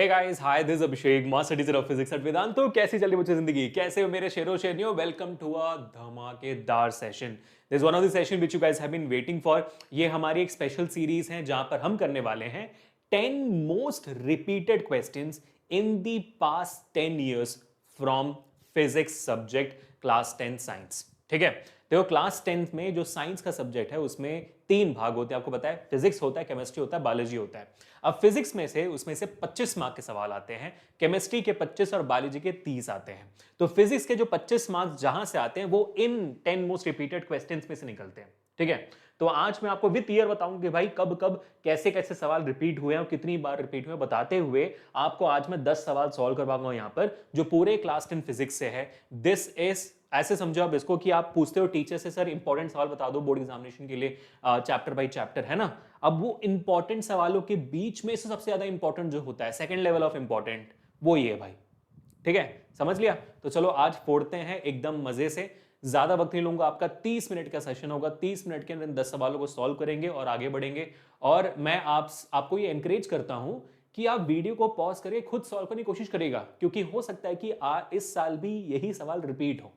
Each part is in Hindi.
Hey guys, hi, this Abhishek, master teacher of physics at Vedantu. तो कैसी चल रही बच्चे जिंदगी? कैसे हो मेरे शेरों शेरनियों? वेलकम टू अ धमाकेदार session. This one of the session which you guys have been waiting for. ये हमारी एक स्पेशल सीरीज है जहां पर हम करने वाले हैं 10 most repeated questions in the past 10 years from physics subject class 10 science. ठीक है, देखो क्लास 10th में जो साइंस का सब्जेक्ट है उसमें तीन भाग होते हैं, आपको पता है। फिजिक्स होता है, केमिस्ट्री होता है, बायोलॉजी होता है। अब फिजिक्स में से उसमें से 25 मार्क के सवाल आते हैं, केमिस्ट्री के 25 और बायोलॉजी के 30 आते हैं। तो फिजिक्स के जो 25 मार्क्स जहां से आते हैं वो इन 10 मोस्ट रिपीटेड क्वेश्चंस में से निकलते हैं। ठीक है, तो आज मैं आपको विद ईयर बताऊंगा कि भाई कब कब कैसे कैसे सवाल रिपीट हुए हैं और कितनी बार रिपीट हुए, बताते हुए आपको आज मैं 10 सवाल सॉल्व करवाऊंगा यहां पर, जो पूरे क्लास 10 फिजिक्स से है। दिस इज, ऐसे समझो आप इसको कि आप पूछते हो टीचर से, सर इंपॉर्टेंट सवाल बता दो बोर्ड एग्जामिनेशन के लिए, चैप्टर बाय चैप्टर, है ना। अब वो इंपॉर्टेंट सवालों के बीच में से सबसे ज्यादा इंपॉर्टेंट जो होता है, सेकंड लेवल ऑफ इंपॉर्टेंट, वो ये है भाई। ठीक है, समझ लिया। तो चलो आज फोड़ते हैं एकदम मजे से। ज्यादा वक्त नहीं लूंगा, आपका 30 मिनट का सेशन होगा। 30 मिनट के अंदर 10 सवालों को सॉल्व करेंगे और आगे बढ़ेंगे। और मैं आपको ये एनकरेज करता हूं कि आप वीडियो को पॉज करके खुद सॉल्व करने की कोशिश करेगा, क्योंकि हो सकता है कि इस साल भी यही सवाल रिपीट हो।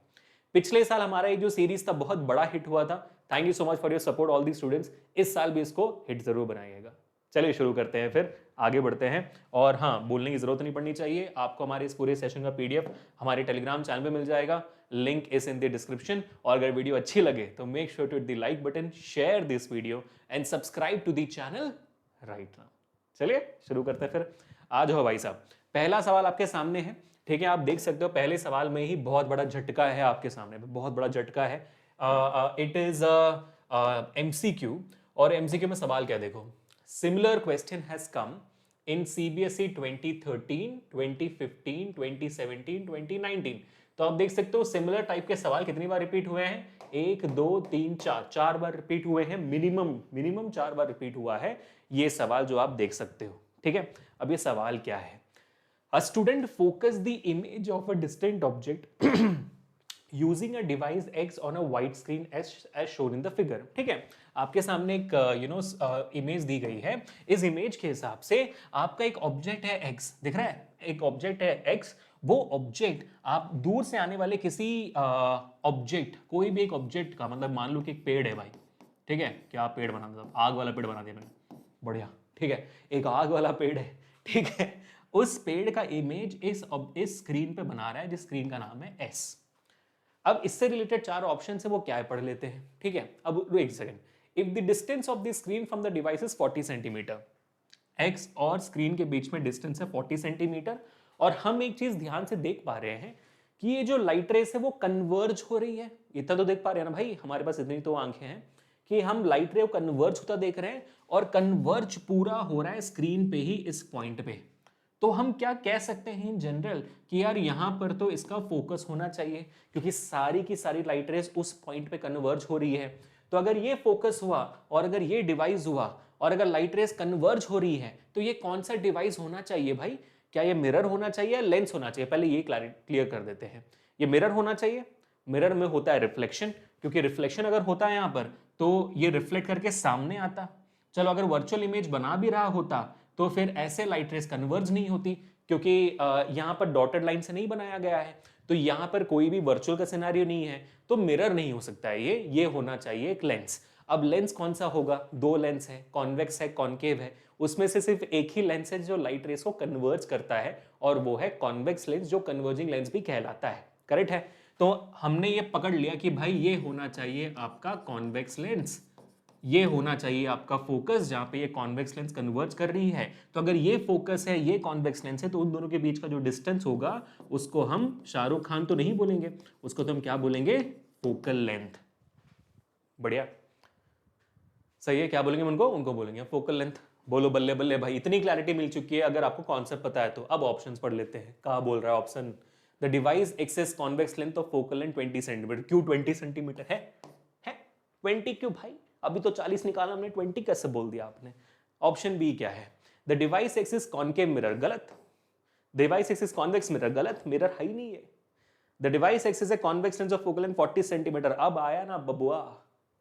पिछले साल हमारा ये जो सीरीज था बहुत बड़ा हिट हुआ था। Thank you so much for your support all the students. इस साल भी इसको हिट जरूर बनाइएगा। चलिए शुरू करते हैं, फिर आगे बढ़ते हैं। और हाँ, बोलने की जरूरत नहीं पड़नी चाहिए, आपको हमारे इस पूरे सेशन का पीडीएफ हमारे टेलीग्राम चैनल पे मिल जाएगा। Link is in the description. और अगर वीडियो अच्छी लगे तो make sure to hit the like button, share this video and subscribe to the channel right now. चलिए शुरू करते हैं फिर। आ जाओ भाई साहब, पहला सवाल आपके सामने है। ठीक है, आप देख सकते हो पहले सवाल में ही बहुत बड़ा झटका है आपके सामने, बहुत बड़ा झटका है। It is MCQ. और एमसीक्यू में सवाल क्या देखो, similar question has come in CBSE 2013, 2015, 2017, 2019। तो आप देख सकते हो सिमिलर टाइप के सवाल कितनी बार रिपीट हुए हैं? 1 2 3 4, 4 बार रिपीट हुए हैं। मिनिमम 4 बार रिपीट हुआ है ये सवाल जो आप देख सकते हो। ठीक है, अब ये सवाल क्या है? A student focus the image of a distant object using a device X on a white screen as shown in the figure। ठीक है, आपके सामने एक इमेज दी गई है। इस इमेज के हिसाब से आपका एक ऑब्जेक्ट है X, दिख रहा है? एक ऑब्जेक्ट है X। वो ऑब्जेक्ट आप दूर से आने वाले किसी ऑब्जेक्ट, कोई भी एक ऑब्जेक्ट का, मतलब मान लो कि एक पेड़ है भाई। ठीक है, क्या पेड़ बना दिया? आग वाला पेड़ बना दिया मैंने, बढ़िया। ठीक है, एक आग वाला पेड़ है। ठीक है, उस पेड़ का इमेज इस स्क्रीन पे बना रहा है, जिस स्क्रीन का नाम है एस। अब इससे रिलेटेड 4 ऑप्शन है, वो क्या है पढ़ लेते हैं। ठीक है, अब एक second. If the distance of the screen from the device is 40 centimetre, x और स्क्रीन के बीच में डिस्टेंस है 40 सेंटीमीटर। और हम एक चीज ध्यान से देख पा रहे हैं कि ये जो लाइट रेस है वो कन्वर्ज हो रही है। इतना तो देख पा रहे हैं ना भाई, हमारे पास इतनी तो आंखें हैं कि हम लाइट रे कन्वर्ज होता देख रहे हैं। और कन्वर्ज पूरा हो रहा है स्क्रीन पे ही, इस पॉइंट पे। तो हम क्या कह सकते हैं इन जनरल कि यार यहां पर तो इसका फोकस होना चाहिए, क्योंकि सारी की सारी लाइट रेस उस पॉइंट पे कन्वर्ज हो रही है। तो अगर ये फोकस हुआ और अगर ये डिवाइस हुआ और अगर लाइट रेस कन्वर्ज हो रही है, तो ये कौन सा डिवाइस होना चाहिए भाई? क्या ये मिरर होना चाहिए या लेंस होना चाहिए? पहले ये क्लियर कर देते हैं। ये मिरर होना चाहिए। मिरर में होता है रिफ्लेक्शन, क्योंकि रिफ्लेक्शन अगर होता है यहां पर तो ये रिफ्लेक्ट करके सामने आता। चलो अगर वर्चुअल इमेज बना भी रहा होता तो फिर ऐसे लाइट रेस कन्वर्ज नहीं होती, क्योंकि यहां पर डॉटेड लाइन से नहीं बनाया गया है। तो यहां पर कोई भी वर्चुअल का सिनेरियो नहीं है, तो मिरर नहीं हो सकता है ये होना चाहिए एक लेंस। अब लेंस कौन सा होगा? 2 लेंस है, कॉन्वेक्स है, कॉन्केव है। उसमें से सिर्फ एक ही लेंस है जो लाइट रेस को कन्वर्ज करता है, और वो है कॉन्वेक्स लेंस, जो कन्वर्जिंग लेंस भी कहलाता है। करेक्ट है? तो हमने ये पकड़ लिया कि भाई ये होना चाहिए आपका कॉन्वेक्स लेंस। ये होना चाहिए आपका फोकस, जहां पे ये कॉन्वेक्स लेंस कन्वर्ज कर रही है। तो अगर ये फोकस है, ये कॉन्वेक्स लेंस है, तो उन दोनों के बीच का जो डिस्टेंस होगा उसको हम शाहरुख खान तो नहीं बोलेंगे, उसको तो हम क्या बोलेंगे? Focal length. बढ़िया, सही है। क्या बोलेंगे उनको बोलेंगे फोकल लेंथ। बोलो बल्ले बल्ले भाई, इतनी क्लैरिटी मिल चुकी है अगर आपको कॉन्सेप्ट पता है तो। अब ऑप्शंस पढ़ लेते हैं। कहा बोल रहा है option, the device access convex length of focal length 20 centimetre. क्यों 20 सेंटीमीटर है? 20 क्यों भाई? अभी तो 40 निकाला हमने, 20 कैसे बोल दिया आपने? ऑप्शन बी क्या है? The device axis concave mirror, गलत। डिवाइस एक्सिस कॉन्वेक्स मिरर, गलत। मिरर है ही नहीं है। The device axis a convex lens of focal length 40 centimetre. अब आया ना बबुआ,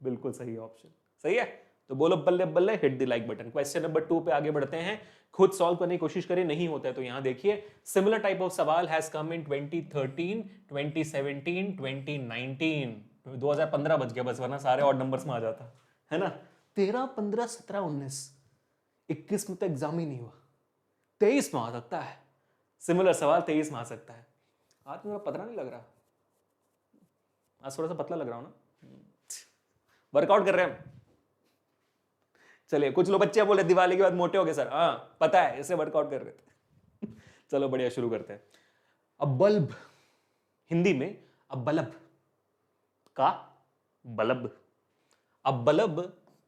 बिल्कुल सही ऑप्शन, सही है। तो बोलो बल्ले बल्ले, hit the like button. Question number 2 पे आगे बढ़ते हैं, खुद सॉल्व करने की कोशिश करें, नहीं होता है तो यहां देखिए, सिमिलर टाइप ऑफ सवाल हैज कम इन 2013, 2017, 2019। 2015 बच गया बस, वरना सारे ऑड नंबर्स में आ जाता है ना। 13, 15, 17, 19, 21 में तो एग्जाम ही नहीं हुआ, 23 में आ सकता है सिमिलर सवाल, 23 में आ सकता है। आज मेरा पतला नहीं लग रहा, आज थोड़ा सा पतला लग रहा हूं ना, वर्कआउट कर रहे हैं हम। चलिए, कुछ लोग बच्चे बोले दिवाली के बाद मोटे हो गए सर, हाँ पता है, इसे वर्कआउट कर रहे थे। चलो बढ़िया, शुरू करते हैं। अब बल्ब, हिंदी में अब बल्ब का बल्ब। अब bulb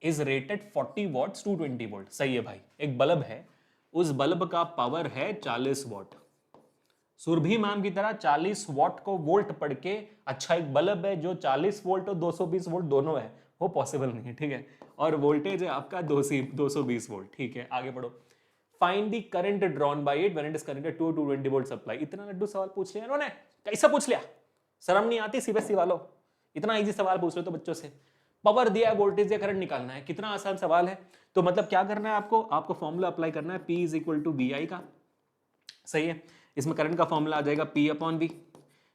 is rated 40 watts two 20 volt. सही है भाई, एक बल्ब है, उस बल्ब का पावर है 40 वॉट। सुरभि मैम की तरह 40 वॉट को वोल्ट पढ़ के अच्छा एक बल्ब है जो 40 वोल्ट और 220 वोल्ट दोनों है, वो पॉसिबल नहीं है, ठीक है। और वोल्टेज है आपका 220 वोल्ट, ठीक है। आगे बढ़ो। Find the current drawn by it when it is connected to 220 volt supply. इतना लड्डू सवाल पूछ लिया इन्होंने, कैसा पूछ लिया, शर्म नहीं आती सीबीएसई वालों, इतना इजी सवाल पूछ रहे हो तो बच्चों से। पावर दिया है, वोल्टेज या करंट निकालना है, कितना आसान सवाल है। तो मतलब क्या करना है आपको फॉर्मूला अप्लाई करना है, P is equal to VI का। सही है, इसमें करंट का फॉर्मूला आ जाएगा P अपॉन V।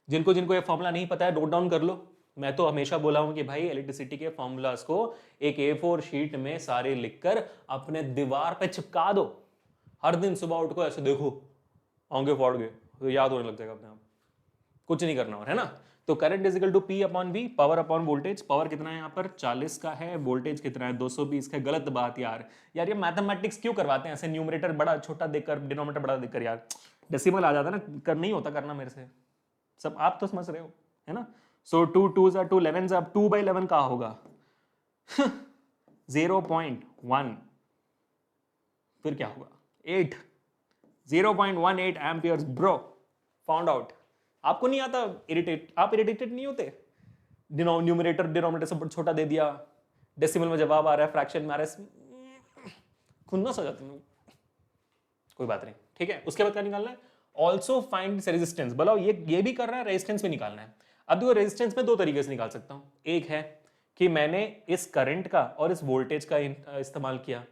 जिनको जिनको ये फॉर्मूला नहीं पता है नोट डाउन कर लो। मैं तो हमेशा बोला हूं कि भाई इलेक्ट्रिसिटी के फॉर्मूलाज को एक A4 शीट में सारे लिखकर अपने दीवार पे चिपका दो। हर दिन सुबह उठ को ऐसे देखो, आंखें फाड़ गए तो याद होने लग जाएगा अपने आप, कुछ नहीं करना और, है ना। तो current is equal to P upon V, power upon voltage. Power कितना है यहाँ पर 40 का है, वोल्टेज कितना है 220 का। गलत बात यार ये मैथमेटिक्स क्यों करवाते हैं ऐसे, न्यूमरेटर बड़ा छोटा देकर डिनोमिनेटर बड़ा देकर, यार डेसिमल आ जाता है ना, कर नहीं होता करना मेरे से, सब आप तो समझ रहे हो, है ना। सो 2 2 2 11, अब 2/11 का होगा 0.1, फिर क्या होगा 8, 0.18 एम्पियर्स ब्रो, फाउंड आउट। आपको नहीं आता इरिटेट, आप इरिटेटेड नहीं होते, न्यूमरेटर डिनोमिनेटर सब छोटा दे दिया, डेसिमल में जवाब आ रहा है, फ्रैक्शन में आ रहा है, खुन्नस हो जाते हैं, कोई बात नहीं, ठीक है। उसके बाद क्या निकालना है, ऑल्सो फाइंड रेजिस्टेंस। बोलो ये भी कर रहा है, रेजिस्टेंस में निकालना है। अब देखो रेजिस्टेंस में दो तरीके से निकाल सकता हूं, एक है कि मैंने इस करंट का और इस वोल्टेज का इस्तेमाल किया,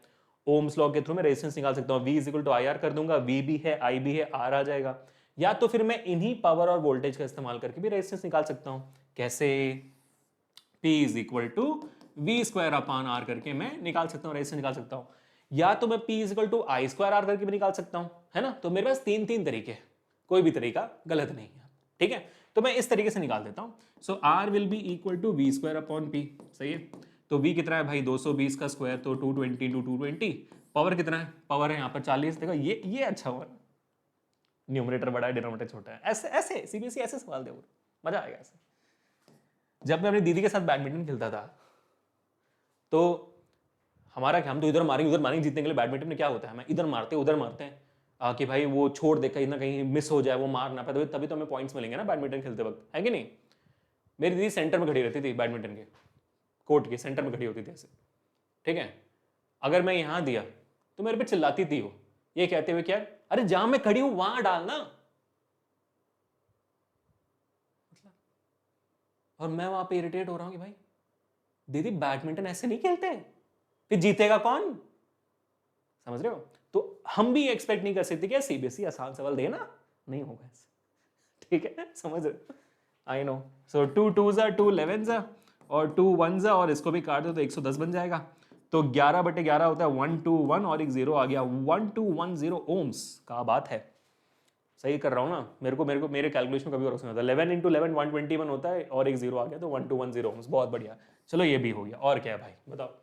ओम्स लॉ के थ्रू मैं रेजिस्टेंस निकाल सकता हूं, V is equal to IR कर दूंगा, V भी है I भी है, R आ जाएगा। या तो फिर मैं इन्हीं पावर और वोल्टेज का इस्तेमाल करके भी रेजिस्टेंस निकाल सकता हूं। कैसे, P is equal to V square upon R करके मैं निकाल सकता हूं, रेजिस्टेंस निकाल सकता हूं। या तो मैं P is equal to I square R करके भी निकाल सकता हूं, है ना। तो मेरे पास तीन तरीके, कोई भी तरीका गलत नहीं है, ठीक है। तो मैं इस तरीके से निकाल देता हूं। So R will be equal to V square upon P। सही है, तो V कितना है भाई 220 का स्क्वायर, तो 220 इंटू 220। पावर कितना है, पावर है यहाँ पर 40। देखो ये अच्छा हुआ, न्यूमरेटर बड़ा है डिनोमिनेटर छोटा है, ऐसे ऐसे सीबीएसई ऐसे सवाल दे, मजा आएगा ऐसे। जब मैं अपनी दीदी के साथ बैडमिंटन खेलता था तो हमारा क्या, हम तो इधर मारेंगे जीतने के लिए। बैडमिंटन में क्या होता है, हमें इधर मारते उधर मारते हैं कि भाई वो छोड़ दे, कहीं ना कहीं मिस हो जाए, वो मार ना पाए, तभी तो हमें पॉइंट्स मिलेंगे ना बैडमिंटन खेलते वक्त, है कि नहीं। मेरी दीदी सेंटर में खड़ी रहती थी, बैडमिंटन के कोर्ट के सेंटर में खड़ी होती थी ऐसे, ठीक है। अगर मैं यहां दिया तो मेरे पे चिल्लाती थी वो, ये कहते हुए क्या, अरे जहां मैं खड़ी हूं वहां डालना, और मैं वहां पे इरिटेट हो रहा हूं कि भाई दीदी बैडमिंटन ऐसे नहीं खेलते, फिर जीतेगा कौन, समझ रहे हो। तो हम भी एक्सपेक्ट नहीं कर सकते कि सीबीएसई आसान सवाल देना, नहीं होगा ऐसे, ठीक है, समझ रहे हो। I know. So 2 2s 2 11s और 2 1s, और इसको भी काट दो तो 110 बन जाएगा। तो 11/11 होता है 1 2 1, और एक 0 आ गया, 1210 ओम्स। क्या बात है, सही कर रहा हूं ना, मेरे कैलकुलेशन कभी और होता है। 11 × 11 121 होता है, और एक 0 आ गया तो 1210 ओम्स, बहुत बढ़िया। चलो ये भी हो गया, और क्या है भाई बताओ,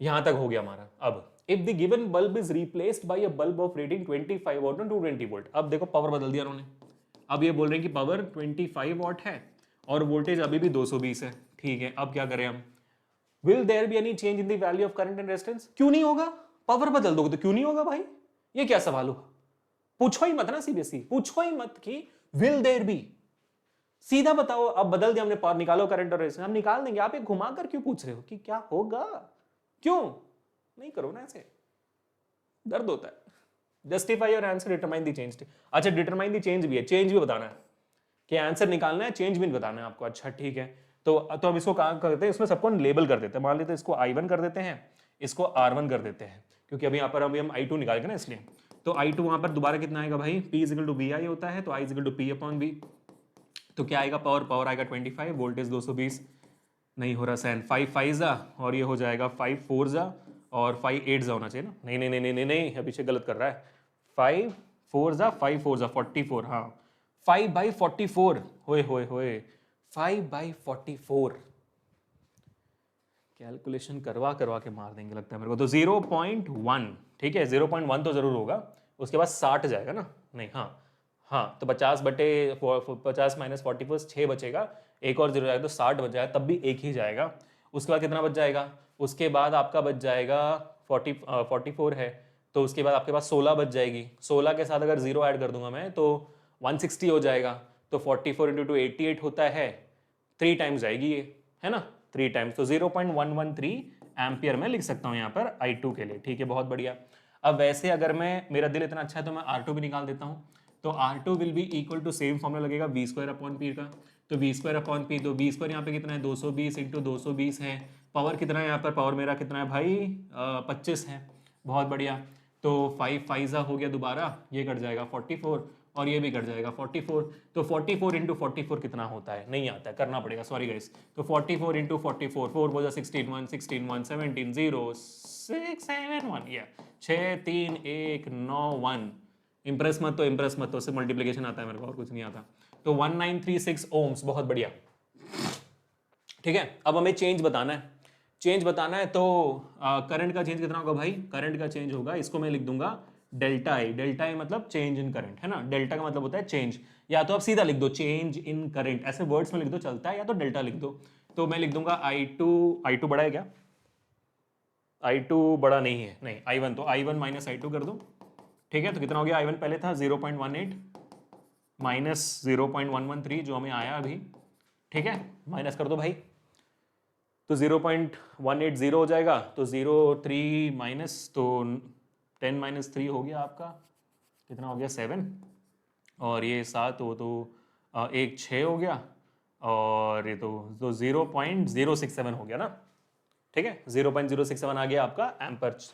यहां तक हो गया हमारा। अब if the given bulb is replaced by a bulb of rating 25 what और 220 वोल्ट। अब देखो पावर बदल दिया उन्होंने, अब ये बोल रहे हैं कि पावर 25 वॉट है और वोल्टेज अभी भी 220 है, ठीक है। अब क्या करें हम, will there be any change in the value of current and resistance. क्यों नहीं होगा, पावर बदल दोगे तो क्यों नहीं होगा भाई, ये क्या सवाल हुआ। पूछो ही मत ना सीबीएसई, पूछो ही मत कि विल देयर बी, सीधा बताओ। अब बदल दिया हमने, पावर निकालो करंट और रेजिस्टेंस, हम निकाल देंगे, आप ये घुमा कर क्यों पूछ रहे हो कि क्या होगा, क्यों नहीं करो ना ऐसे, दर्द होता है। Justify your answer, determine the change. अच्छा डिटरमाइन द चेंज भी है, चेंज भी बताना है कि आंसर निकालना है, चेंज भी बताना है आपको। अच्छा ठीक है, तो हम इसको कहाँ करते हैं, इसमें सबको लेबल कर देते हैं। मान लेते हैं इसको I1 कर देते हैं, इसको R1 कर देते हैं, क्योंकि अभी यहाँ पर अभी हम I2 निकालेंगे ना, इसलिए। तो I2 वहाँ पर दोबारा कितना आएगा भाई, P is equal to VI होता है, तो I is equal to P upon V। तो क्या आएगा, पावर आएगा 25, वोल्टेज 220, नहीं हो रहा सहन, 5 5 जा और ये हो जाएगा 5 4 जा और 5 8 जा होना चाहिए ना, नहीं नहीं नहीं नहीं नहीं नहीं, अभिषेक गलत कर रहा है। 5 4 जा 5 4 जा 44, हाँ 5/44, होए होए होए 5/44, कैलकुलेशन करवा करवा के मार देंगे लगता है मेरे को। तो 0.1, ठीक है 0.1 तो जरूर होगा, उसके बाद 60 जाएगा ना, नहीं हाँ हाँ, तो 50 माइनस 44 6 बचेगा, एक और जीरो जाएगा तो 60 बच जाएगा, तब भी एक ही जाएगा। उसके बाद कितना बच जाएगा, उसके बाद आपका बच जाएगा 44 है, तो उसके बाद आपके पास 16 बच जाएगी, 16 के साथ अगर जीरो ऐड कर दूंगा मैं तो 160 हो जाएगा। तो 44 इंटू 88 होता है, 3 टाइम्स जाएगी ये, है ना, 3 टाइम्स, तो 0.113 एम्पियर में लिख सकता हूँ यहाँ पर I2 के लिए, ठीक है बहुत बढ़िया। अब वैसे अगर मैं, मेरा दिल इतना अच्छा है तो मैं R2 भी निकाल देता हूँ। तो R2 will be equal to, same formula लगेगा V² अपॉन P का, तो V² अपॉन P, तो V² यहाँ पे कितना है 220 इंटू 220 है, पावर कितना है यहाँ पर, पावर मेरा कितना है भाई 25 है, बहुत बढ़िया। तो 5 5 हो गया, दोबारा ये कट जाएगा 44 और ये भी कट जाएगा 44, तो 44 इंटू 44 कितना होता है, नहीं आता है, करना पड़ेगा, सॉरी गाइस। तो 44 इंटू 44, 4 बोझा 16 1 16 1 17 0 6 7 1, या 6 3 1 9 1, इंप्रेस मत तो सिर्फ मल्टीप्लीकेशन आता है मेरे को, और कुछ नहीं आता। तो 1936 ओम्स, बहुत बढ़िया, ठीक है। अब हमें चेंज बताना है, चेंज बताना है तो करंट का चेंज कितना होगा भाई, करंट का चेंज होगा, इसको मैं लिख दूंगा डेल्टा आई, डेल्टा आई मतलब चेंज इन करंट, है ना, डेल्टा का मतलब होता है चेंज, या तो आप सीधा लिख दो चेंज इन करंट, ऐसे वर्ड्स में लिख दो चलता है, या तो डेल्टा लिख दो। तो मैं लिख दूंगा I2 बड़ा है क्या, I2 बड़ा नहीं है, नहीं I1, तो I1 माइनस I2 कर दो, ठीक है। तो कितना हो गया, I1 पहले था 0.18 माइनस 0.113 जो हमें आया अभी, ठीक है, माइनस कर दो भाई, तो 0.180 हो जाएगा, तो 03 माइनस, तो 10 माइनस 3 हो गया आपका, कितना हो गया 7, और ये 7 हो तो एक 6 हो गया, और ये तो 0.067 हो गया ना, ठीक है 0.067 आ गया आपका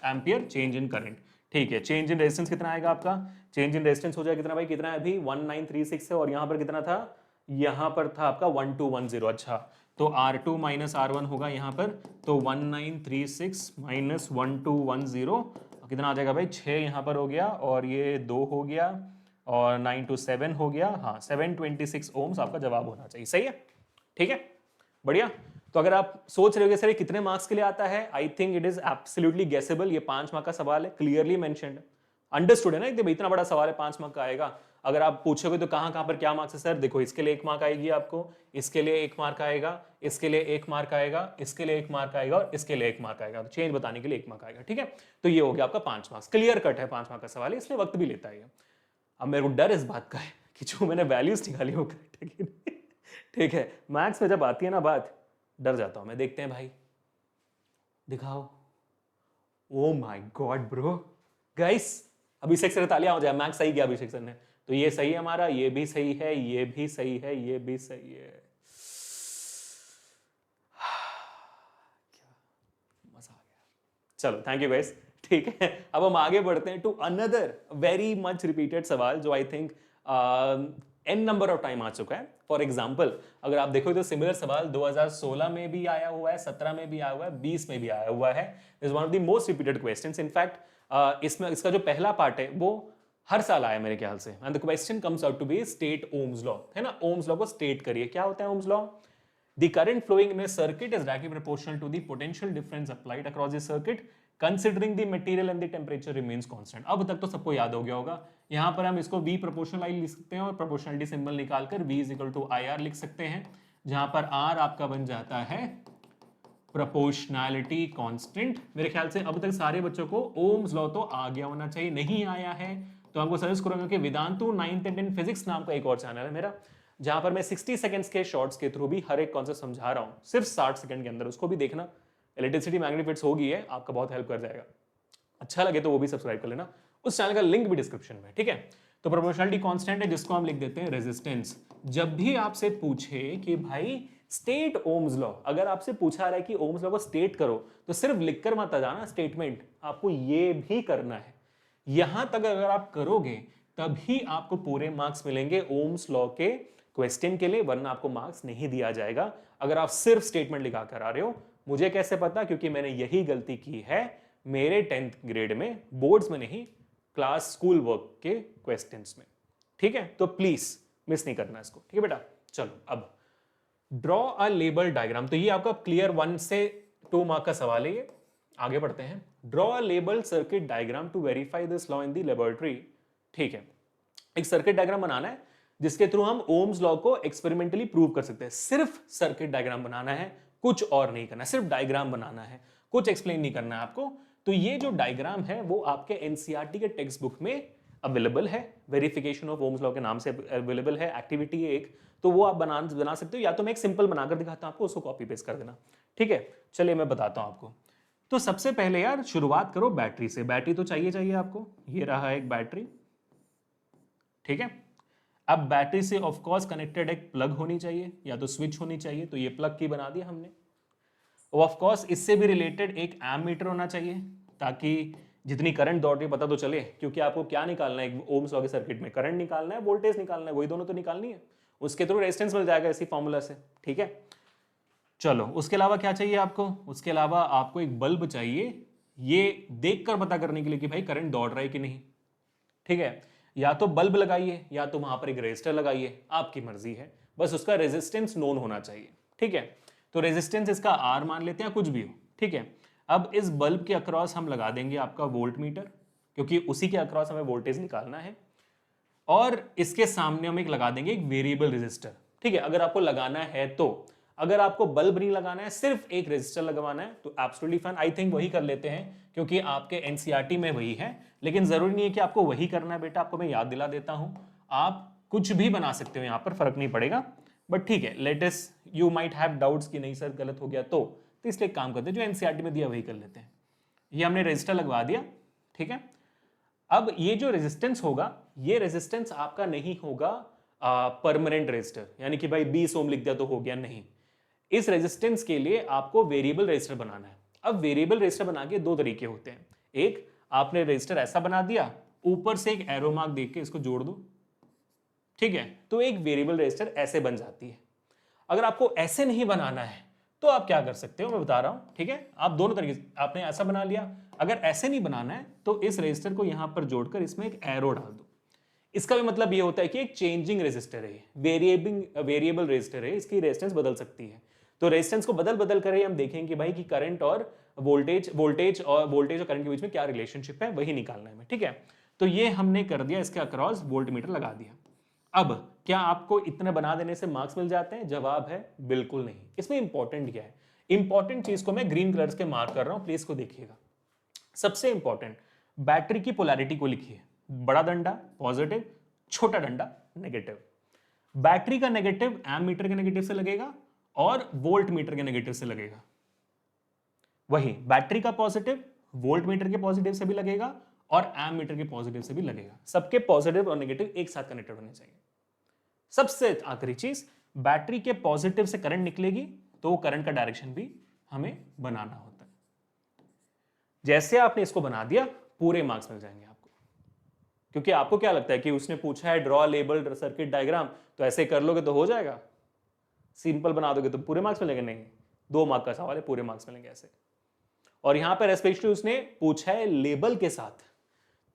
एम्पियर चेंज इन करंट, ठीक है। चेंज इन रेजिस्टेंस कितना आएगा आपका, चेंज इन रेजिस्टेंस हो जाएगा कितना भाई, कितना है अभी 1936 है, और यहाँ पर कितना था, यहाँ पर था आपका 1210, अच्छा तो R2 माइनस R1 होगा यहाँ पर, तो 1936 माइनस 1210 कितना आ जाएगा भाई, 6 यहाँ पर हो गया, और ये 2 हो गया, और 9 to 7 हो गया, हाँ 726 ओम्स आपका जवाब होना चाहिए, सही है, ठीक है बढ़िया। तो अगर आप सोच रहे हो कि सर ये कितने मार्क्स के लिए आता है, I think it is absolutely guessable, ये 5 मार्क का सवाल है, क्लियरली मेंशन्ड, अंडरस्टूड है ना एकदम, इतना बड़ा सवाल है 5 मार्क का आएगा। अगर आप पूछोगे तो कहाँ कहाँ पर क्या मार्क्स है सर, देखो इसके लिए 1 मार्क आएगी आपको, इसके लिए 1 मार्क आएगा, इसके लिए 1 मार्क आएगा, इसके लिए 1 मार्क आएगा, और इसके लिए 1 मार्क आएगा, तो चेंज बताने के लिए 1 मार्क आएगा, ठीक है। तो ये हो गया आपका 5 मार्क्स, क्लियर कट है 5 मार्क का सवाल है, इसलिए वक्त भी लेता है। अब मेरे को डर इस बात का है कि जो मैंने वैल्यूज निकाली वो करेक्ट है कि नहीं, ठीक है। मैथ्स में जब आती है ना बात, डर जाता हूं मैं, देखते हैं भाई, दिखाओ। ओ my God bro, guys Abhishek sir तालियां हो जाए, मैथ्स सही किया अभिषेक सर ने, तो ये सही है हमारा, ये भी सही है, ये भी सही है, ये भी सही है, क्या मजा आ गया, चलो थैंक यू गाइस, ठीक है। अब हम आगे बढ़ते हैं to another very much repeated सवाल, जो I think n number of time आ चुका है। फॉर एग्जाम्पल अगर आप देखो तो सिमिलर सवाल 2016 में भी आया हुआ है, 17 में भी आया हुआ है, 20 में भी आया हुआ है, is one of the most repeated questions. In fact इसमें इसका जो पहला पार्ट है वो हर साल आया मेरे ख्याल से, and the question comes out to be state Ohm's law, है ना, ओम्स लॉ को स्टेट करिए, क्या होता है Ohm's law, the current flowing in a circuit is directly proportional to the potential difference applied across the circuit considering the material and the temperature remains constant। अब तक तो सबको याद हो गया होगा, यहां पर हम इसको V प्रोपोर्शनल आई लिख सकते हैं, और प्रोपोर्शनलिटी सिंबल निकालकर V is equal to IR लिख सकते हैं, जहां पर R आपका बन जाता है प्रोपोर्शनैलिटी कांस्टेंट। मेरे ख्याल से अब तक सारे बच्चों को ओम्स लॉ तो आ गया होना चाहिए, नहीं आया है तो आपको सजेस्ट करूंगा कि Vedantu 9th and 10th physics नाम का एक और चैनल है मेरा, जहां पर मैं 60 सेकंड्स के शॉर्ट्स के थ्रू भी हर एक कॉन्सेप्ट समझा रहा हूं, सिर्फ 60 सेकंड के अंदर, उसको भी देखना। इलेक्ट्रिसिटी मैग्नेटिक्स होगी है, आपका बहुत हेल्प कर जाएगा, अच्छा लगे तो वो भी सब्सक्राइब कर लेना, उस चैनल का लिंक भी डिस्क्रिप्शन में, ठीक है। तो प्रोपोर्शनलिटी कांस्टेंट है, जिसको हम लिख देते हैं रेजिस्टेंस। जब भी आपसे पूछे कि भाई स्टेट ओम्स लॉ। अगर आपसे पूछा रहा है कि ओम्स लॉ को स्टेट करो तो सिर्फ लिखकर मत आ जाना स्टेटमेंट, आपको ये भी करना है। यहां तक अगर आप करोगे तभी आपको पूरे मार्क्स मिलेंगे ओम्स लॉ के क्वेश्चन के लिए, वरना आपको मार्क्स नहीं दिया जाएगा अगर आप सिर्फ स्टेटमेंट लिखा कर आ रहे हो। मुझे कैसे पता? क्योंकि मैंने यही गलती की है मेरे 10th ग्रेड में, बोर्ड्स में नहीं, क्लास स्कूल वर्क के क्वेश्चंस में। ठीक है, तो प्लीज मिस नहीं करना इसको। ठीक है बेटा, चलो अब ड्रॉ अ लेबल डायग्राम। तो ये आपका क्लियर 1 से 2 मार्क का सवाल है ये। आगे बढ़ते हैं। Draw a label circuit diagram to verify this law in the laboratory. ठीक है, एक सर्किट डायग्राम बनाना है जिसके थ्रू हम ओम्स लॉ को एक्सपेरिमेंटली प्रूव कर सकते हैं। सिर्फ सर्किट डायग्राम बनाना है, कुछ और नहीं करना, सिर्फ डायग्राम बनाना है, कुछ एक्सप्लेन नहीं करना है आपको। तो ये जो डायग्राम है वो आपके एनसीईआरटी के टेक्स्ट बुक में अवेलेबल है, वेरिफिकेशन ऑफ ओम्स लॉ के नाम से अवेलेबल है, एक्टिविटी है एक, तो वो आप बना सकते हो, या तो मैं एक सिंपल बनाकर दिखाता हूं आपको, उसको कॉपी पेस्ट कर देना। ठीक है, चलिए मैं बताता हूं आपको। तो सबसे पहले यार शुरुआत करो बैटरी से। बैटरी तो चाहिए आपको, ये रहा एक बैटरी। ठीक है, अब बैटरी से ऑफ कोर्स कनेक्टेड एक प्लग होनी चाहिए या तो स्विच होनी चाहिए, तो ये प्लग की बना दिया हमने। ऑफ कोर्स इससे भी रिलेटेड एक एमीटर होना चाहिए ताकि जितनी करंट दौड़ रही है पता तो चले, क्योंकि आपको क्या निकालना है ओम्स लॉ के सर्किट में, करंट निकालना है, वोल्टेज निकालना है, वही दोनों तो निकालनी है। उसके थ्रू रेजिस्टेंस मिल जाएगा इसी फॉर्मूला से। ठीक है, चलो उसके अलावा क्या चाहिए आपको? उसके अलावा आपको एक बल्ब चाहिए, ये देखकर पता करने के लिए कि भाई करंट दौड़ रहा है कि नहीं। ठीक है, या तो बल्ब लगाइए या तो वहां पर एक रेजिस्टर लगाइए, आपकी मर्जी है, बस उसका रेजिस्टेंस नोन होना चाहिए। ठीक है, तो रेजिस्टेंस इसका आर मान लेते हैं, कुछ भी हो। ठीक है, अब इस बल्ब के अक्रॉस हम लगा देंगे आपका वोल्ट मीटर, क्योंकि उसी के अक्रॉस हमें वोल्टेज निकालना है, और इसके सामने हम एक लगा देंगे एक वेरिएबल रेजिस्टर। ठीक है, अगर आपको लगाना है तो, अगर आपको बल्ब नहीं लगाना है, सिर्फ एक रेजिस्टर लगवाना है, तो एब्सोल्युटली फाइन, आई थिंक वही कर लेते हैं क्योंकि आपके एनसीईआरटी में वही है। लेकिन जरूरी नहीं है कि आपको वही करना है बेटा, आपको मैं याद दिला देता हूं, आप कुछ भी बना सकते हो, यहां पर फर्क नहीं पड़ेगा। बट ठीक है, latest you might have doubts कि नहीं सर गलत हो गया तो इसलिए काम करते हैं जो एनसीईआरटी में दिया वही कर लेते हैं। ये हमने रेजिस्टर लगवा दिया। ठीक है, अब ये जो रेजिस्टेंस होगा, ये रेजिस्टेंस आपका नहीं होगा परमानेंट रेजिस्टर, यानी कि भाई 20 ओम लिख दिया तो हो गया, नहीं। इस रेजिस्टेंस के लिए आपको वेरिएबल रेजिस्टर बनाना है। अब वेरिएबल रेजिस्टर बना के दो तरीके होते हैं, एक आपने रेजिस्टर ऐसा बना दिया, ऊपर से एक एरो मार्क देख के इसको जोड़ दो। ठीक है, तो एक वेरिएबल रेजिस्टर ऐसे बन जाती है। अगर आपको ऐसे नहीं बनाना है तो आप क्या कर सकते हो, मैं बता रहा हूं। ठीक है, आप दोनों तरीके से, आपने ऐसा बना लिया, अगर ऐसे नहीं बनाना है तो इस रेजिस्टर को यहां पर जोड़कर इसमें एक एरो डाल दो। इसका भी मतलब ये होता है कि एक चेंजिंग रेजिस्टर है, वेरिएबल रेजिस्टर है, इसकी रेजिस्टेंस बदल सकती है। तो रेजिस्टेंस को बदल बदल कर हम देखेंगे कि भाई कि करंट और वोल्टेज और करंट के बीच में क्या रिलेशनशिप है, वही निकालना है। ठीक है, तो ये हमने कर दिया, इसके अक्रॉस वोल्ट मीटर लगा दिया। अब क्या आपको इतने बना देने से मार्क्स मिल जाते हैं? जवाब है बिल्कुल नहीं। इसमें इंपॉर्टेंट क्या है? इंपॉर्टेंट चीज को मैं ग्रीन कलर्स के मार्क कर रहा हूं, प्लीज को देखिएगा। सबसे इंपॉर्टेंट, बैटरी की पोलैरिटी को लिखिए, बड़ा डंडा पॉजिटिव, छोटा डंडा नेगेटिव। बैटरी का नेगेटिव एमीटर के नेगेटिव से लगेगा और वोल्ट मीटर के नेगेटिव से लगेगा। वही बैटरी का पॉजिटिव वोल्ट मीटर के पॉजिटिव से भी लगेगा और एमीटर के पॉजिटिव से भी लगेगा। सबके पॉजिटिव और नेगेटिव एक साथ कनेक्टेड होने चाहिए। सबसे आखिरी चीज, बैटरी के पॉजिटिव से करंट निकलेगी तो करंट का डायरेक्शन भी हमें बनाना होता है। जैसे आपने इसको बना दिया, पूरे मार्क्स मिल जाएंगे आपको। क्योंकि आपको क्या लगता है कि उसने पूछा है ड्रॉ लेबल सर्किट डायग्राम, तो ऐसे कर लोगे तो हो जाएगा, सिंपल बना दोगे तो पूरे मार्क्स मिलेंगे? नहीं, 2 मार्क का सवाल है, पूरे मार्क्स मिलेंगे ऐसे। और यहां पर स्पेशली उसने पूछा है लेबल के साथ,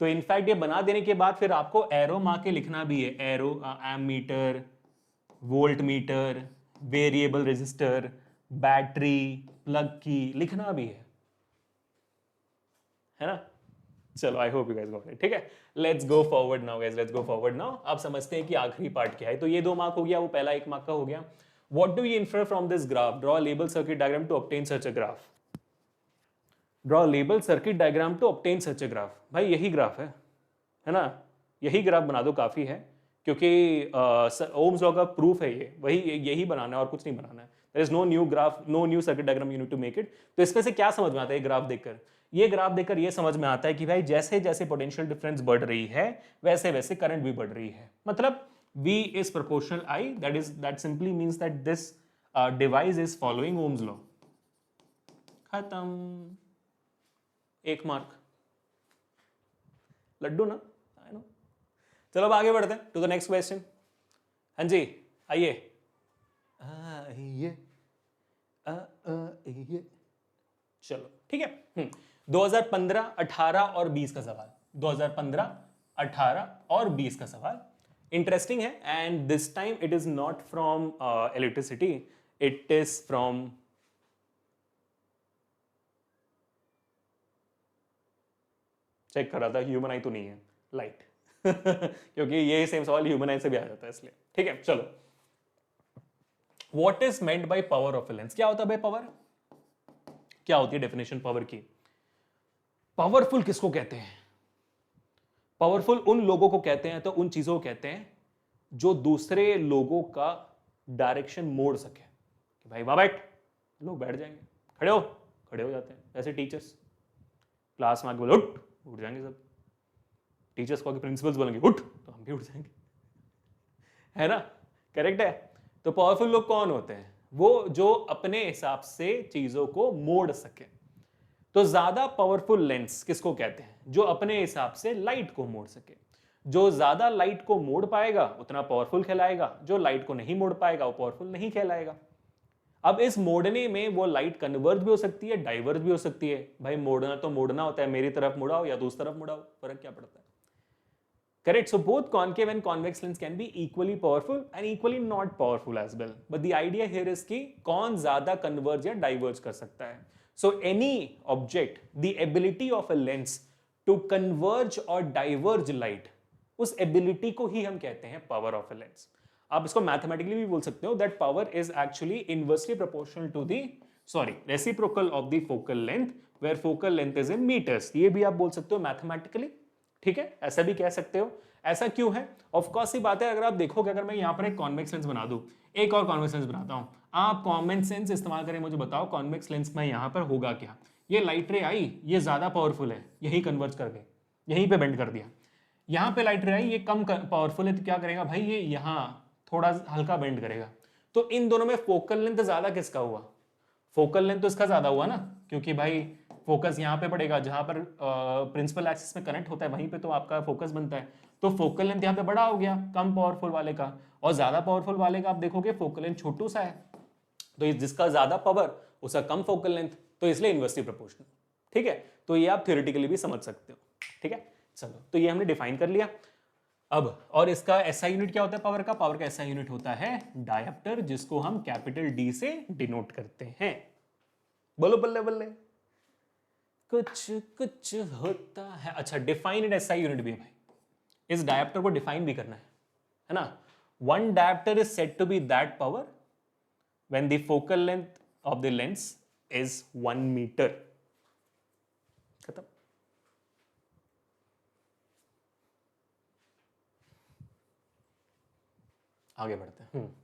तो इनफैक्ट ये बना देने के बाद फिर आपको एरो मार्क के लिखना भी है, arrow ammeter, volt meter, variable resistor, battery, plug key लिखना भी है ना? चलो, I hope you guys got it. ठीक है, let's go forward now guys, let's go forward now. आप समझते हैं कि आखिरी पार्ट क्या है। तो ये 2 मार्क हो गया, वो पहला 1 मार्क का हो गया। What do you infer from this graph? Draw label circuit diagram to obtain such a graph. Draw label circuit diagram to obtain such a graph. भाई यही ग्राफ है ना? यही ग्राफ बना दो, काफी है, क्योंकि ओम्स लॉ का प्रूफ है ये, वही यही बनाना है और कुछ नहीं बनाना है। There is no new graph, no new circuit diagram, you need to make it. तो इसमें से क्या समझ में आता है ग्राफ देखकर? ये ग्राफ देखकर ये समझ में आता है कि भाई जैसे जैसे पोटेंशियल डिफरेंस बढ़ रही है वैसे वैसे करंट भी बढ़ रही है। मतलब V is proportional I, that simply means that this device is following Ohm's law. खत्म, 1 मार्क। लड्डू ना, आई नो। चलो अब आगे बढ़ते हैं टू द नेक्स्ट क्वेश्चन। हाँ जी, आइए आइए आइए। चलो ठीक है। 2015, 18 और 20 का सवाल। 2015, 18 और 20 का सवाल इंटरेस्टिंग है, and this time it is not from electricity, it is from check कर रहा था ह्यूमन आई तो नहीं है, लाइट क्योंकि ये सेम सवाल ह्यूमन आई से भी आ जाता है इसलिए। ठीक है चलो। What is meant by power of a lens? क्या होता है भाई पावर? क्या होती है डेफिनेशन पावर की? पावरफुल किसको कहते हैं? पावरफुल उन लोगों को कहते हैं, तो उन चीजों को कहते हैं जो दूसरे लोगों का डायरेक्शन मोड़ सके। कि भाई वहां बैठ, लोग बैठ जाएंगे, खड़े हो जाते हैं। ऐसे टीचर्स क्लास में आके बोले उठ जाएंगे सब। टीचर्स को आके प्रिंसिपल्स बोलेंगे उठ, तो हम भी उठ जाएंगे, है ना? करेक्ट है। तो पावरफुल लोग कौन होते हैं? वो जो अपने हिसाब से चीजों को मोड़ सके। तो ज्यादा पावरफुल लेंस किसको कहते हैं? जो अपने हिसाब से लाइट को मोड़ सके। जो ज्यादा लाइट को मोड़ पाएगा उतना पावरफुल कहलाएगा, जो लाइट को नहीं मोड़ पाएगा वो पावरफुल नहीं कहलाएगा। अब इस मोड़ने में वो लाइट कन्वर्ज भी हो सकती है, डाइवर्ज भी हो सकती है। भाई मोड़ना तो मोड़ना होता है, मेरी तरफ मुड़ाओ या तो उस तरफ मुड़ाओ, फर्क क्या पड़ता है? Correct. So both concave and convex lens can be equally powerful and equally not powerful as well. But the idea here is कि कौन ज्यादा converge या diverge कर सकता है. So any object, the ability of a lens to converge or diverge light, उस ability को ही हम कहते हैं power of a lens. आप इसको मैथमेटिकली भी बोल सकते हो that power is actually inversely proportional to the reciprocal of the focal length, where focal length is in meters. ये भी आप बोल सकते हो मैथमेटिकली, ठीक है? ऐसा भी कह सकते हो। ऐसा क्यों है? ऑफ कोर्स सी बात है, अगर आप देखोगे, अगर मैं यहाँ पर एक कॉन्वेक्स लेंस बना दूं, एक और कॉन्वेक्स लेंस बनाता हूं, आप कॉमन सेंस इस्तेमाल करें, मुझे बताओ कॉन्वेक्स लेंस में यहाँ पर होगा क्या? ये लाइट रे आई, ये ज्यादा पावरफुल है, यही कन्वर्ज कर गए, यहीं पे बेंड कर दिया। यहाँ पे लाइट रे आई, ये कम पावरफुल है, तो क्या करेगा भाई? ये यहाँ थोड़ा हल्का बेंड करेगा। तो इन दोनों में फोकल लेंथ ज्यादा किसका हुआ? फोकल लेंथ तो इसका ज्यादा हुआ ना, क्योंकि भाई फोकस यहाँ पे पड़ेगा, जहां पर प्रिंसिपल एक्सिस में कनेक्ट होता है वहीं पे तो आपका फोकस बनता है। तो फोकल लेंथ यहाँ पे बड़ा हो गया कम पावरफुल वाले का, और ज्यादा पावरफुल वाले का आप देखोगे फोकल लेंथ छोटू सा है। तो जिसका ज्यादा पावर उसका कम फोकल लेंथ, तो इसलिए इनवर्सली प्रोपोर्शनल। ठीक है, तो ये आप थ्योरेटिकली भी समझ सकते हो। ठीक है, चलो तो ये हमने डिफाइन कर लिया। अब और इसका एसआई यूनिट क्या होता है पावर का? पावर का एसआई यूनिट होता है डायोप्टर, जिसको हम कैपिटल डी से डिनोट करते हैं। बोलो बल्ले बल्ले, कुछ कुछ होता है। अच्छा, डिफाइंड एसआई यूनिट भी है भाई, इस डायोप्टर को डिफाइन भी करना है ना? One dioptre is said to be that power when the focal length of the lens is 1 metre. खत्म। आगे बढ़ते हैं।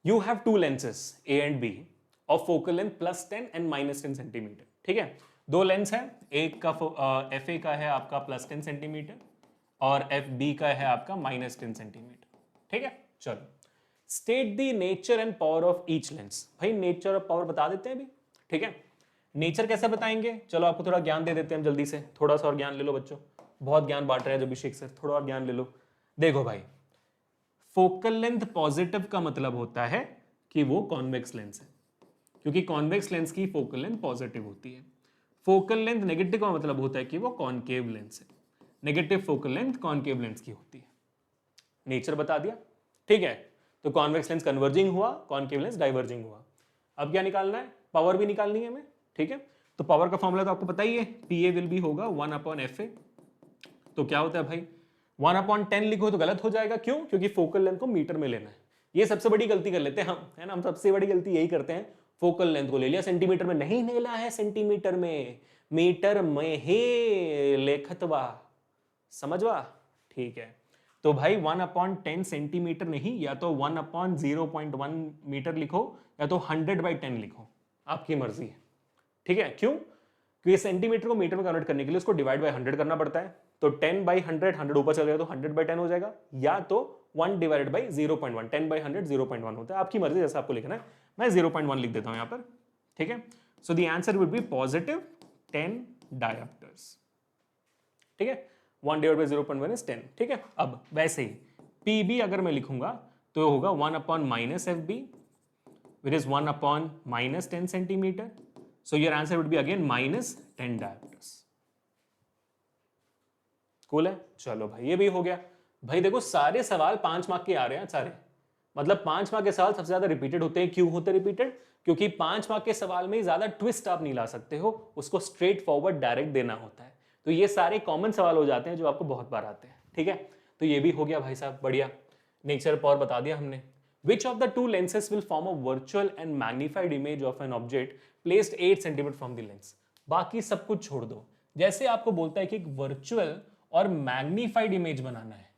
You have two lenses A and B of focal length +10 and -10 centimetre. ठीक है, दो लेंस है, एक का एफ ए का है आपका +10 सेंटीमीटर और एफ बी का है आपका -10 सेंटीमीटर। ठीक है, चलो state the nature and power of each lens. भाई नेचर और पावर बता देते हैं अभी। ठीक है, नेचर कैसे बताएंगे? चलो आपको थोड़ा ज्ञान दे देते हैं जल्दी से, थोड़ा सा और ज्ञान ले लो बच्चों, बहुत ज्ञान बांट रहे हैं अभिषेक सर, थोड़ा और ज्ञान ले लो। देखो भाई, फोकल लेंथ पॉजिटिव का मतलब होता है कि वो कॉन्वेक्स लेंस है, क्योंकि कॉन्वेक्स लेंस की फोकल लेंथ पॉजिटिव होती है। फोकल लेंथ नेगेटिव का मतलब होता है कि वो कॉनकेव लेंस है। Negative focal length concave lens की होती है। नेचर बता दिया। ठीक है, तो कॉन्वेक्स लेंस कन्वर्जिंग हुआ, कॉनकेव लेंस डाइवर्जिंग हुआ। अब क्या निकालना है? पावर भी निकालनी है हमें। ठीक है, तो पावर का फॉर्मूला तो आपको पता ही है, पी ए विल बी होगा 1/FA। तो क्या होता है भाई, 1/10 लिखो तो गलत हो जाएगा। क्यों? क्योंकि फोकल लेंथ को मीटर में लेना है। ये सबसे बड़ी गलती कर लेते हैं हम, है ना? हम सबसे बड़ी गलती यही करते हैं, फोकल लेंथ को ले लिया सेंटीमीटर में, नहीं लेना है सेंटीमीटर में, मीटर में ही लेखतवा, समझवा? ठीक है, तो भाई 1/10 सेंटीमीटर नहीं, या तो 1/0.1 मीटर लिखो या तो 100/10 लिखो, आपकी मर्जी है। ठीक है, क्यों? क्योंकि सेंटीमीटर को मीटर में कन्वर्ट करने के लिए उसको डिवाइड बाय 100 करना पड़ता है। तो 10/100, 100 ऊपर चल जाएगा तो 100/10 हो जाएगा, या तो 1 डिवाइडेड बाई 0.1, 10/100 0.1 होता है। आपकी मर्जी, जैसा आपको लिखना है। मैं 0.1 लिख देता हूं यहां पर, ठीक है। So the answer would be positive 10 dioptres, ठीक है। 1 डिवाइड बाई 0.1 इज 10, ठीक है। अब वैसे ही पीबी अगर मैं लिखूंगा तो होगा 1 upon minus F B which is 1 upon minus 10 centimetre. So your answer would be again minus 10 dioptres. Cool है, चलो भाई ये भी हो गया। भाई देखो सारे सवाल 5 मार्क के आ रहे हैं सारे, मतलब 5 मार्क के सवाल सबसे ज्यादा रिपीटेड होते हैं। क्यों होते हैं रिपीटेड? क्योंकि 5 मार्क के सवाल में ज्यादा ट्विस्ट आप नहीं ला सकते हो, उसको स्ट्रेट फॉरवर्ड डायरेक्ट देना होता है। तो ये सारे कॉमन सवाल हो जाते हैं जो आपको बहुत बार आते हैं, ठीक है। तो ये भी हो गया भाई साहब, बढ़िया। नेचर पावर बता दिया हमने। Which of the two lenses will form a virtual and magnified image of an object placed 8 cm from the lens? बाकी सब कुछ छोड़ दो। जैसे आपको बोलता है कि एक वर्चुअल और मैग्नीफाइड इमेज बनाना है,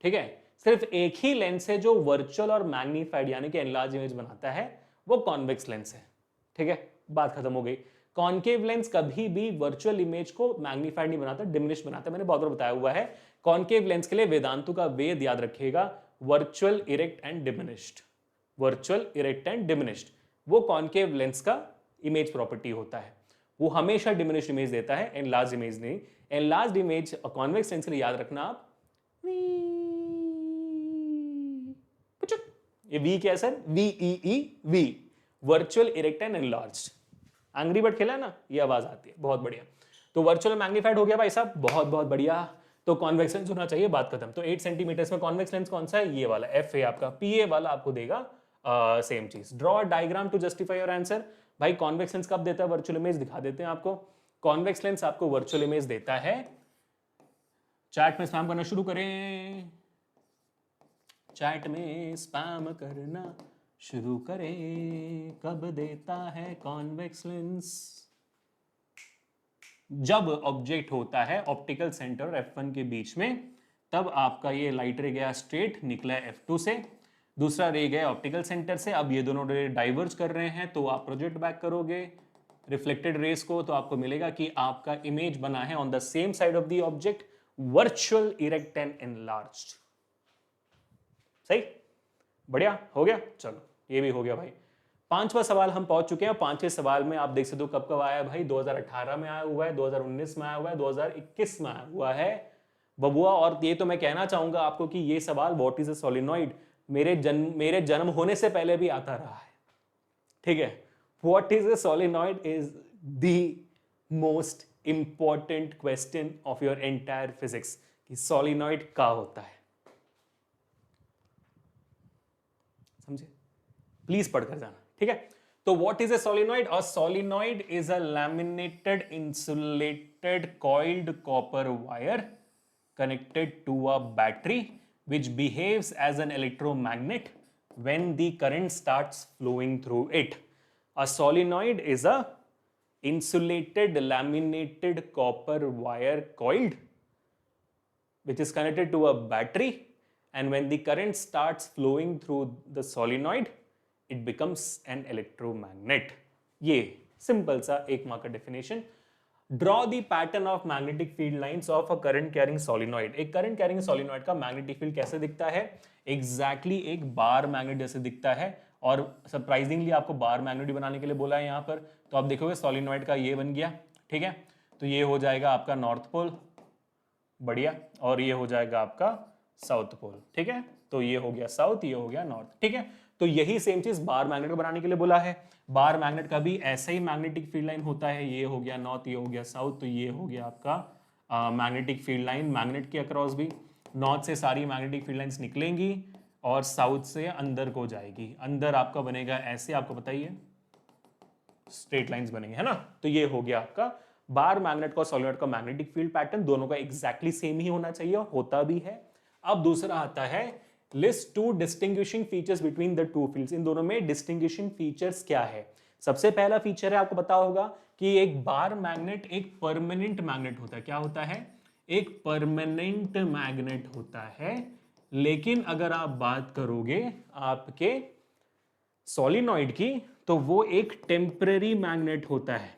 ठीक है। सिर्फ एक ही लेंस है जो वर्चुअल और मैग्नीफाइड यानी कि एनलार्ज इमेज बनाता है, वो कॉन्वेक्स लेंस है, ठीक है। बात खत्म हो गई। कॉन्केव लेंस कभी भी वर्चुअल इमेज को मैग्नीफाइड नहीं बनाता, डिमिनिश बनाता है। मैंने बहुत बार बताया हुआ है। कॉन्केव लेंस के लिए वेदांतु का वेद याद रखिएगा, virtual, erect and diminished. Virtual, erect and diminished वो कॉन्केव लेंस का इमेज प्रॉपर्टी होता है। वो हमेशा डिमिनिश्ड इमेज देता है, एनलार्ज इमेज नहीं। एनलार्ज इमेज कॉन्वेक्स लेंस के लिए याद रखना आप, ये वी क्या है sir? VEE, V, virtual, erect and enlarged. Angry bird खेला है ना, ये आवाज आती है, बहुत बढ़िया। तो वर्चुअल मैग्नीफाइड हो गया भाई साहब, बहुत बहुत बढ़िया। तो कॉन्वेक्स लेंस होना चाहिए, बात खत्म। तो 8 सेंटीमीटर में कॉन्वेक्स लेंस कौन सा है? ये वाला एफ है आपका। पीए वाला आपको देगा सेम चीज। Draw diagram to justify your answer. भाई कॉन्वेक्स लेंस कब देता है वर्चुअल इमेज? दिखा देते हैं आपको। कॉन्वेक्स लेंस आपको वर्चुअल इमेज देता है, चैट में स्पैम करना शुरू करें, चैट में स्पैम करना शुरू करें। कब देता है कॉन्वेक्स लेंस? जब ऑब्जेक्ट होता है ऑप्टिकल सेंटर और F1 के बीच में, तब आपका ये लाइट रे गया स्ट्रेट, निकला F2 से, दूसरा रे गया ऑप्टिकल सेंटर से। अब ये दोनों रे डाइवर्ज कर रहे हैं, तो आप प्रोजेक्ट बैक करोगे रिफ्लेक्टेड रेस को, तो आपको मिलेगा कि आपका इमेज बना है on the same side of the object, virtual, erect and enlarged. सही, बढ़िया हो गया। चलो ये भी हो गया भाई। 5वां सवाल हम पहुंच चुके हैं। 5वें सवाल में आप देख सकते हो कब कब आया है भाई, 2018 में आया हुआ है, 2019 में आया हुआ है, 2021 में आया हुआ है बबुआ। और ये तो मैं कहना चाहूंगा आपको कि ये सवाल व्हाट इज अ सोलिनॉइड मेरे जन्म होने से पहले भी आता रहा है, ठीक है। What is a solenoid is the most important question of your entire physics, कि सोलिनॉइड क्या होता है, समझे? प्लीज पढ़कर जाना, ठीक है। तो what is a solenoid? A solenoid is a laminated insulated coiled copper wire connected to a battery which behaves as an electromagnet when the current starts flowing through it. A solenoid is a insulated laminated copper wire coiled which is connected to a battery, and when the current starts flowing through the solenoid it becomes an electromagnet. ये सिंपल सा एक मार्क का definition. Draw the pattern of magnetic field lines of a current carrying solenoid. एक करंट कैरिंग सोलिनॉइड का मैग्नेटिक फील्ड कैसे दिखता है? एग्जैक्टली एक बार मैग्नेट जैसे दिखता है। और सरप्राइजिंगली आपको बार मैग्नेट बनाने के लिए बोला है यहाँ पर। तो आप देखोगे सोलिनॉइड का ये बन गया, ठीक है। तो ये हो जाएगा आपका नॉर्थ पोल, बढ़िया। और ये हो जाएगा आपका साउथ पोल, ठीक है। तो ये हो गया साउथ, ये हो गया नॉर्थ, ठीक है। तो यही सेम चीज बार मैग्नेट को बनाने के लिए बोला है। बार मैग्नेट का भी ऐसा ही मैग्नेटिक फील्ड लाइन होता है। ये हो गया नॉर्थ, ये हो गया साउथ, तो ये हो गया आपका मैग्नेटिक फील्ड लाइन। मैग्नेट के अक्रॉस भी नॉर्थ से सारी मैग्नेटिक फील्ड लाइंस निकलेंगी और साउथ से अंदर को जाएगी। अंदर आपका बनेगा ऐसे, आपको पता ही है, स्ट्रेट लाइंस बनेंगे, है ना। तो ये हो गया आपका बार मैग्नेट का सोलिनॉइड का मैग्नेटिक फील्ड पैटर्न, दोनों का एग्जैक्टली सेम ही होना चाहिए, होता भी है। अब दूसरा आता है list to distinguishing features between the two fields. इन दोनों में डिस्टिंग्विशिंग फीचर्स क्या है? सबसे पहला फीचर है, आपको पता होगा कि एक बार मैग्नेट एक परमानेंट मैग्नेट होता है। क्या होता है? एक परमानेंट मैग्नेट होता है। लेकिन अगर आप बात करोगे आपके सोलिनॉइड की, तो वो एक टेम्पररी मैग्नेट होता है।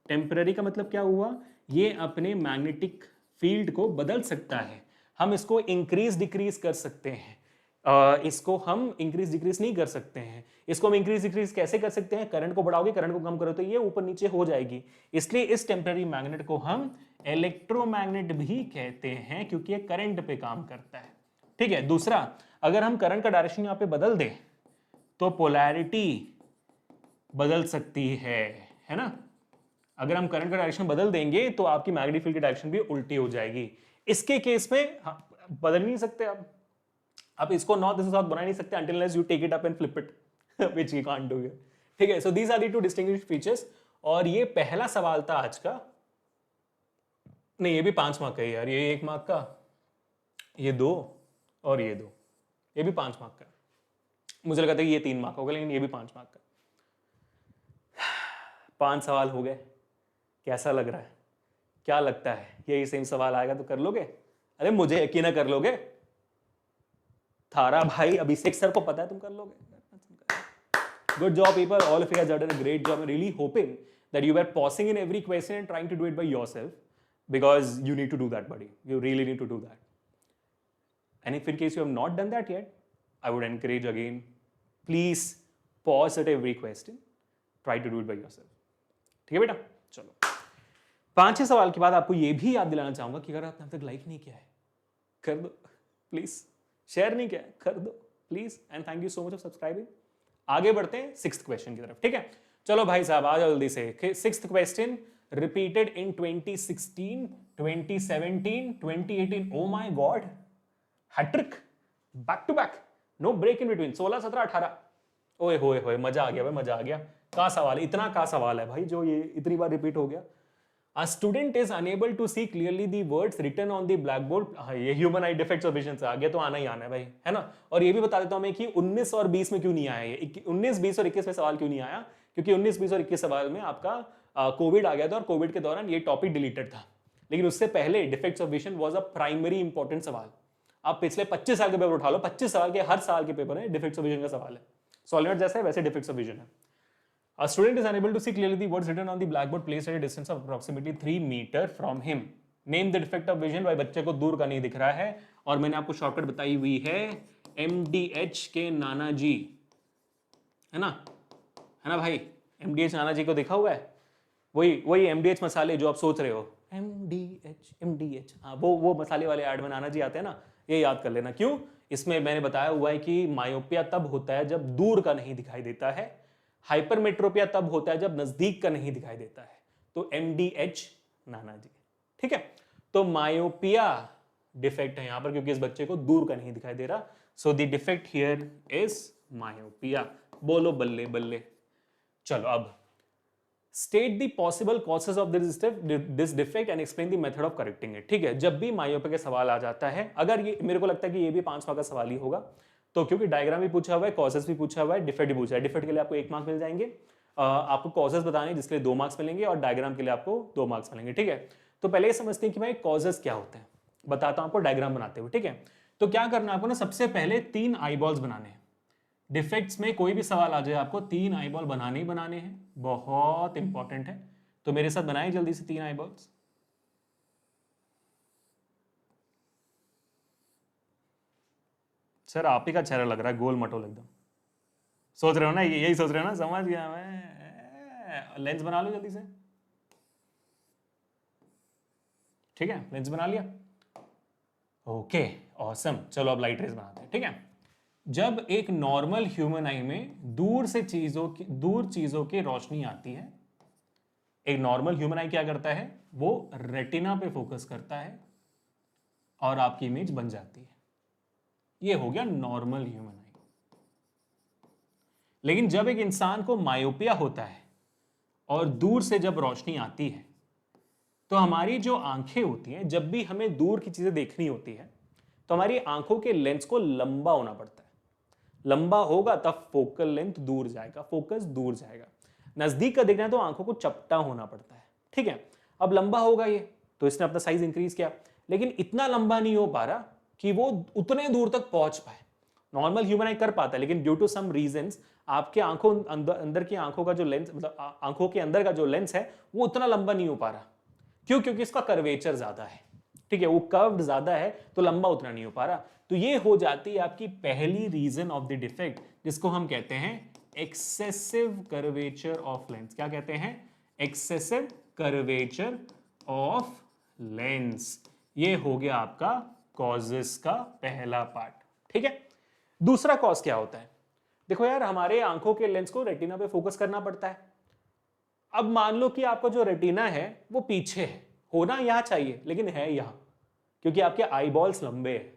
टेम्पररी का मतलब क्या हुआ? ये अपने मैग्नेटिक फील्ड को बदल सकता है। हम इसको इंक्रीज डिक्रीज कर सकते हैं। इसको हम इंक्रीज डिक्रीज नहीं कर सकते हैं। इसको हम इंक्रीज डिक्रीज कैसे कर सकते हैं? करंट को बढ़ाओगे, करंट को कम करो तो ये ऊपर नीचे हो जाएगी। इसलिए इस टेम्पररी मैग्नेट को हम इलेक्ट्रोमैग्नेट भी कहते हैं, क्योंकि ये करंट पे काम करता है। ठीक है। दूसरा, अगर हम करंट का डायरेक्शन यहां पे बदल दें तो पोलैरिटी बदल सकती है ना। अगर हम करंट का डायरेक्शन बदल देंगे तो आपकी मैग्नेटिक फील्ड की डायरेक्शन भी उल्टी हो जाएगी। इसके केस में बदल नहीं सकते आप इसको नॉर्थ से साउथ बना नहीं सकते until unless you take it up and flip it, which you can't do here. ठीक है। So these are the two distinguished features। और ये पहला सवाल था आज का। नहीं, ये भी 5 मार्क का है यार, ये 1 मार्क का, ये 2 और ये 2, ये भी 5 मार्क का। मुझे लगा था कि ये 3 मार्क होगा, लेकिन ये भी 5 मार्क का। 5 सवाल हो गए। कैसा लग रहा है? क्या लगता है यही सेम सवाल आएगा तो कर लोगे? अरे मुझे यकीन है कर लोगे। थारा भाई अभिषेक सर को पता है तुम कर लोगे। Good job people, all of you have done a great job. I really hoping that you are pausing in every question and trying to do it by yourself, because you need to do that, buddy. You really need to do that. And if in case you have not done that yet, I would encourage again, please pause at every question, try to do it by yourself. ठीक है बेटा? चलो 5-6 सवाल के बाद आपको ये भी याद दिलाना चाहूंगा कि अगर आपने अब तक लाइक नहीं किया है, कर दो प्लीज। शेयर नहीं किया है, कर दो please. And thank you so much of subscribing. आगे बढ़ते हैं 6th क्वेश्चन की तरफ। ठीक है, चलो भाई साहब आ जाओ जल्दी से। 6th question, repeated in 2016, 2017, 2018। Oh my god, hat trick, back to back, no break in between. 16, 17, 18। ओए होए होए, मजा आ गया भाई, मजा आ गया। का सवाल, इतना का सवाल है भाई जो ये इतनी बार रिपीट हो गया। A student is unable to see clearly the words written on the blackboard। हाँ, ये human I defects of vision से आ गया तो आना ही आना है भाई, है ना। और ये भी बता देता हूं मैं कि 19 और 20 में क्यों नहीं आया ये, 19, 20 और 21 में सवाल क्यों नहीं आया, क्योंकि 19, 20 और 21 सवाल में आपका कोविड आ गया था और कोविड के दौरान ये टॉपिक डिलीटेड था। लेकिन उससे पहले defects of vision was a primary important सवाल। आप पिछले 25 साल के पेपर उठा लो, 25 साल के हर साल के पेपर में डिफेक्ट्स ऑफ विजन का सवाल है। सॉलिड जैसे है वैसे डिफेक्ट्स ऑफ विजन है। A student is unable to see clearly the words written on the blackboard placed at a distance of approximately 3 meter from him. Name the defect of vision। भाई बच्चे को दूर का नहीं दिख रहा है और मैंने आपको शॉर्टकट बताई हुई है MDH के नाना जी, है ना भाई। MDH नाना जी को दिखा हुआ है, वही MDH मसाले जो आप सोच रहे हो। MDH, हाँ वो मसाले वाले ऐड में नाना जी आते हैं ना, ये याद कर लेना। क्यों? इसमें मैंने बताया हुआ है कि मायोपिया तब होता है जब दूर का नहीं दिखाई देता है, हाइपरमेट्रोपिया तब होता है जब नजदीक का नहीं दिखाई देता है। तो MDH नाना जी। ठीक है, तो मायोपिया डिफेक्ट है यहां पर क्योंकि इस बच्चे को दूर का नहीं दिखाई दे रहा। So the defect here is myopia. बोलो बल्ले बल्ले। चलो अब state the possible causes of this defect and explain the method of correcting it. ठीक है, जब भी मायोपिया का सवाल आ जाता है, अगर ये मेरे को लगता है कि ये भी 5 मार्क का सवाल ही होगा, तो क्योंकि डायग्राम भी पूछा हुआ है, कॉजेस भी पूछा हुआ है, डिफेक्ट भी पूछा है। डिफेक्ट के लिए आपको 1 मार्क मिल जाएंगे, आपको कॉजेस बताने जिसके लिए 2 मार्क्स मिलेंगे और डायग्राम के लिए आपको 2 मार्क्स मिलेंगे। ठीक है, तो पहले ये समझते हैं कि भाई कॉजेस क्या होते हैं, बताता हूं आपको डायग्राम बनाते हुए। ठीक है, तो क्या करना है आपको ना, सबसे पहले 3 आईबॉल्स बनाने हैं। डिफेक्ट्स में कोई भी सवाल आ जाए आपको 3 आईबॉल बनाने ही बनाने हैं, बहुत इंपॉर्टेंट है। तो मेरे साथ बनाए जल्दी से 3 आईबॉल्स। सर आप ही का चेहरा लग रहा है गोल मटोल एकदम। सोच रहे हो ना, यही सोच रहे हो ना, समझ गया मैं। लेंस बना लो जल्दी से। ठीक है, लेंस बना लिया। Okay awesome. चलो अब लाइट रेज बनाते हैं। ठीक है, जब एक नॉर्मल ह्यूमन आई में दूर चीजों की रोशनी आती है, एक नॉर्मल ह्यूमन आई क्या करता है, वो रेटिना पे फोकस करता है और आपकी इमेज बन जाती है। ये हो गया नॉर्मल ह्यूमन आई। लेकिन जब एक इंसान को मायोपिया होता है और दूर से जब रोशनी आती है, तो हमारी जो आंखें होती हैं, जब भी हमें दूर की चीजें देखनी होती है तो हमारी आंखों के लेंस को लंबा होना पड़ता है। लंबा होगा तब फोकल लेंथ दूर जाएगा, फोकस दूर जाएगा। नजदीक का देखना है तो आंखों को चपटा होना पड़ता है। ठीक है, अब लंबा होगा ये तो इसने अपना साइज इंक्रीज किया, लेकिन इतना लंबा नहीं हो पा रहा कि वो उतने दूर तक पहुंच पाए। नॉर्मल ह्यूमन आई कर पाता है, लेकिन ड्यू टू सम रीजंस आपके आंखों अंदर की आंखों का जो लेंस, मतलब आंखों के अंदर का जो लेंस है वो उतना लंबा नहीं हो पा रहा। क्यों? क्योंकि इसका कर्वेचर ज्यादा है। ठीक है, वो कर्व्ड ज्यादा है तो लंबा उतना नहीं हो पा रहा। तो ये हो जाती है आपकी पहली रीजन ऑफ द डिफेक्ट, जिसको हम कहते हैं एक्सेसिव कर्वेचर ऑफ लेंस। क्या कहते हैं? Excessive curvature of lens. ये हो गया आपका कॉजेस का पहला पार्ट। ठीक है, दूसरा कॉज क्या होता है? देखो यार, हमारे आंखों के लेंस को रेटिना पे फोकस करना पड़ता है। अब मान लो कि आपका जो रेटिना है वो पीछे है, होना यहां चाहिए लेकिन है यहां, क्योंकि आपके आई बॉल्स लंबे हैं।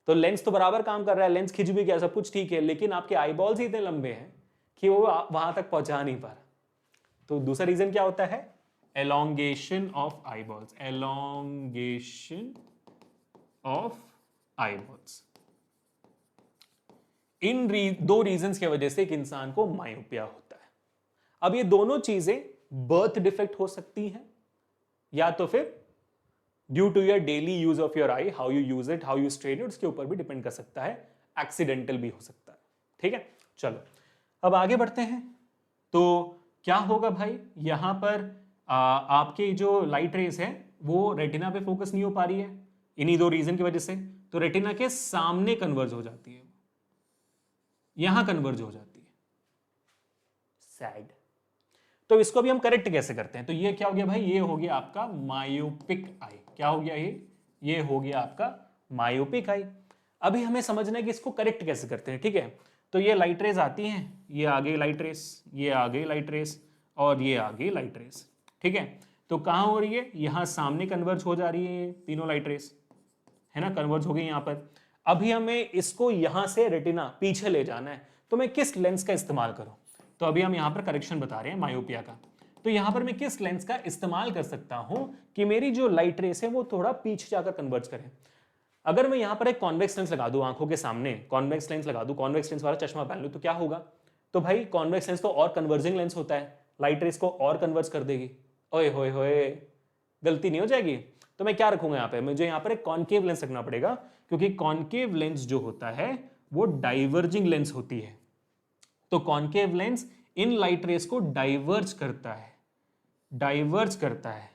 तो लेंस तो बराबर काम कर रहा है, लेंस खिंच भी गया, सब कुछ ठीक है, लेकिन आपके आई बॉल्स ही इतने लंबे हैं कि वो वहां तक पहुंचा नहीं पा रहा। तो दूसरा रीजन क्या होता है? Elongation of eye balls. Elongation of eye balls. इन दो रीजंस की वजह से एक इंसान को मायोपिया होता है। अब ये दोनों चीजें बर्थ डिफेक्ट हो सकती हैं, या तो फिर due to your daily use of your eye, how you use it, how you strain it, उसके ऊपर भी डिपेंड कर सकता है। एक्सीडेंटल भी हो सकता है। ठीक है, चलो अब आगे बढ़ते हैं। तो क्या होगा भाई, यहां पर आपके जो लाइट रेस है वो रेटिना पे फोकस नहीं हो पा रही है इन्हीं दो रीजन की वजह से, तो रेटिना के सामने कन्वर्ज हो जाती है, यहां कन्वर्ज हो जाती है। सैड। तो इसको भी हम करेक्ट कैसे करते हैं? तो ये क्या हो गया भाई? ये हो गया आपका मायोपिक आई। क्या हो गया ये हो गया आपका मायोपिक आई। अभी हमें समझना है कि इसको करेक्ट कैसे करते हैं। ठीक है, तो ये लाइट रेस आती हैं, ये आ गई लाइट रेस, ये आ गई लाइट रेस, और ये आ गई लाइट रेस। ठीक है, तो कहां हो रही है? यहां सामने कन्वर्ज हो जा रही है तीनों लाइट रेस, है ना, कन्वर्ज हो गई यहां पर। अभी हमें इसको यहां से रेटिना पीछे ले जाना है, तो मैं किस लेंस का इस्तेमाल करूं? तो अभी हम यहां पर करेक्शन बता रहे हैं मायोपिया का। तो यहां पर मैं किस लेंस का इस्तेमाल कर सकता हूं कि मेरी जो लाइट रेस है वो थोड़ा पीछे जाकर कन्वर्ज करे? अगर मैं यहां पर एक कॉन्वेक्स लेंस लगा दूं आंखों के सामने, कॉन्वेक्स लेंस लगा दूं, कॉन्वेक्स लेंस वाला चश्मा पहन लूं, तो क्या होगा? तो भाई कॉन्वेक्स लेंस तो और कन्वर्जिंग लेंस होता है, लाइट रेस को और कन्वर्ज कर देगी। ओए होए होए, गलती नहीं हो जाएगी? तो मैं क्या रखूंगा यहाँ पे? मुझे यहाँ पर एक कॉन्केव लेंस रखना पड़ेगा, क्योंकि कॉन्केव लेंस जो होता है वो डाइवर्जिंग लेंस होती है। तो concave lens in light rays को डाइवर्ज करता है, डाइवर्ज करता है।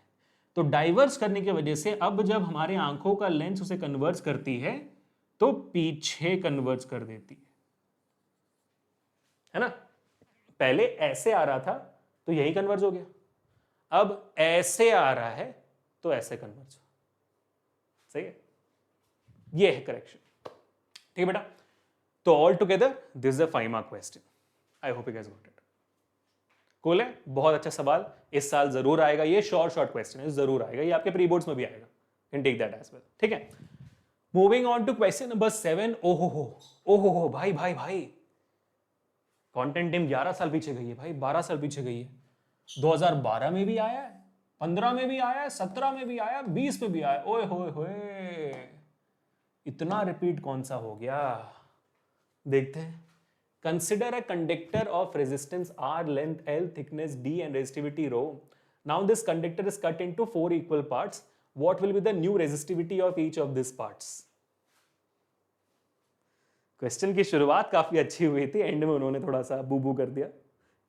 तो डाइवर्ज करने की वजह से अब जब हमारे आंखों का लेंस उसे कन्वर्ज करती है तो पीछे कन्वर्ज कर देती है ना? पहले ऐसे आ रहा था तो यही कन्वर्ज हो गया, अब ऐसे आ रहा है तो ऐसे कन्वर्ज हो। सही है, ये है करेक्शन। ठीक है बेटा, तो all together this is a 5 mark question. I hope you guys got it. Cool है, बहुत अच्छा सवाल, इस साल जरूर आएगा, ये शॉर्ट क्वेश्चन है, जरूर आएगा, ये आपके प्री बोर्ड्स में भी आएगा, can take that as well. ठीक है, moving on to question number 7। ओहो भाई भाई भाई, कंटेंट टीम 11 साल पीछे गई है भाई, 12 साल पीछे गई है। 2012 में भी आया है, 15 में भी आया है, 17 में भी आया, 20 में भी आया। ओए होए होए, इतना रिपीट कौन सा हो गया? देखते हैं। Consider a conductor of resistance R, length L, thickness D and resistivity rho. Now this conductor is cut into 4 equal parts. What will be the new resistivity of each of these parts? Question की शुरुआत काफी अच्छी हुई थी, एंड में उन्होंने थोड़ा सा बू कर दिया।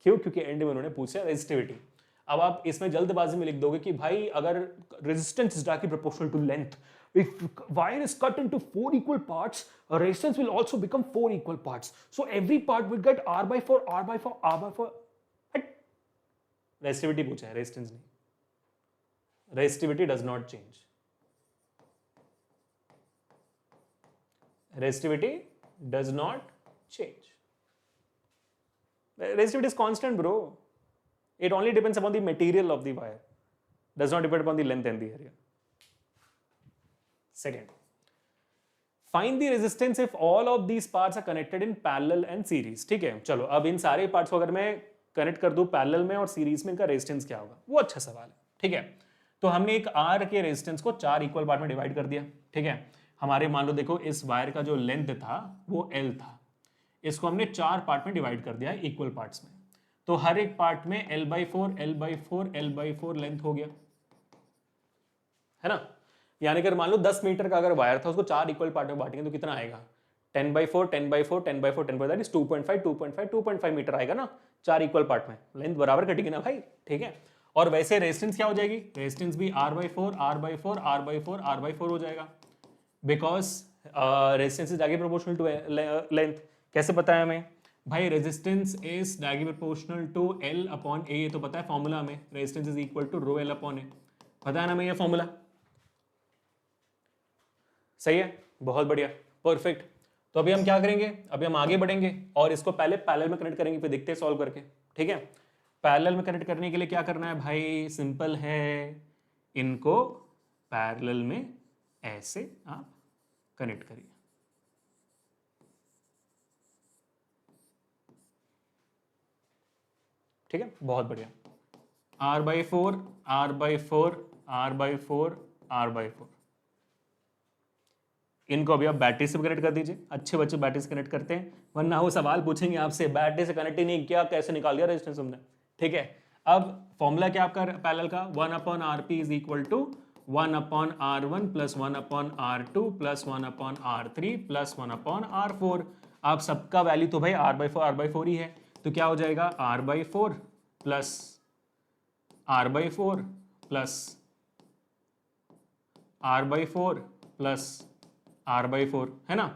क्यों? क्योंकि एंड में उन्होंने पूछा रेजिस्टिविटी। अब आप इसमें जल्दबाजी में लिख दोगे कि भाई अगर resistance is directly proportional to length, if wire is cut into 4 equal parts, resistance will also become 4 equal parts, so every part will get r by 4 r by 4 r by 4। resistivity पूछा है, resistance नहीं। resistivity does not change, resistivity does not change, resistivity is constant bro, it only depends upon the material of the wire, does not depend upon the length and the area। Second, find the resistance if all of these parts are connected in parallel and series। ठीक है, चलो अब इन सारे पार्ट्स को अगर मैं कनेक्ट कर दूं पैरेलल में और सीरीज में, इनका रेजिस्टेंस क्या होगा? वो अच्छा सवाल है। ठीक है, तो हमने एक R के रेजिस्टेंस को 4 इक्वल पार्ट में डिवाइड कर दिया। ठीक है, हमारे मान लो देखो इस वायर का जो लेंथ था वो L था, इसको हमने 4 पार्ट में डिवाइड कर दिया इक्वल पार्ट्स में। तो हर एक पार्ट में L/4 L/4 L/4 लेंथ हो गया, है ना? यानी अगर मान लो 10 मीटर का अगर वायर था, उसको 4 इक्वल पार्ट में बांटेंगे तो कितना आएगा? 10/4 10/4 10/4 10/4 दैट इज 2.5 2.5 2.5 मीटर आएगा ना, 4 इक्वल पार्ट में। लेंथ बराबर कटेगी ना भाई। ठीक है, और वैसे रेजिस्टेंस क्या हो जाएगी, रेजिस्टेंस भी R/4 R/4 R/4 R/4 हो जाएगा, because resistance is directly proportional to length. कैसे पता है हमें भाई, resistance is directly proportional to L/A, ये तो पता है फॉर्मूला हमें, resistance is equal to ρL/A, पता है ना हमें ये फॉर्मूला। सही है, बहुत बढ़िया, परफेक्ट। तो अभी हम क्या करेंगे, अभी हम आगे बढ़ेंगे और इसको पहले पैरेलल में कनेक्ट करेंगे, फिर देखते हैं सॉल्व करके, ठीक है। पैरेलल में कनेक्ट करने के लिए क्या करना है भाई, सिंपल है, इनको पैरेलल में ऐसे आप कनेक्ट करिए, ठीक है, बहुत बढ़िया। R/4 R/4 R/4 R/4, इनको अभी आप बैटरी से कनेक्ट कर दीजिए। अच्छे बच्चे बैटरी से कनेक्ट करते हैं, वरना वो सवाल पूछेंगे आपसे, बैटरी से कनेक्ट ही नहीं किया, कैसे निकाल दिया रेजिस्टेंस हमने, ठीक है। अब फॉर्मूला क्या आपका पैरेलल का, 1/RP is equal to 1/R1 plus 1/R2 plus 1/R3 plus 1/R4। आप सबका वैल्यू तो भाई R/4 ही है, तो क्या हो जाएगा, R/4 plus R/4 plus R/4 plus R/4, है ना।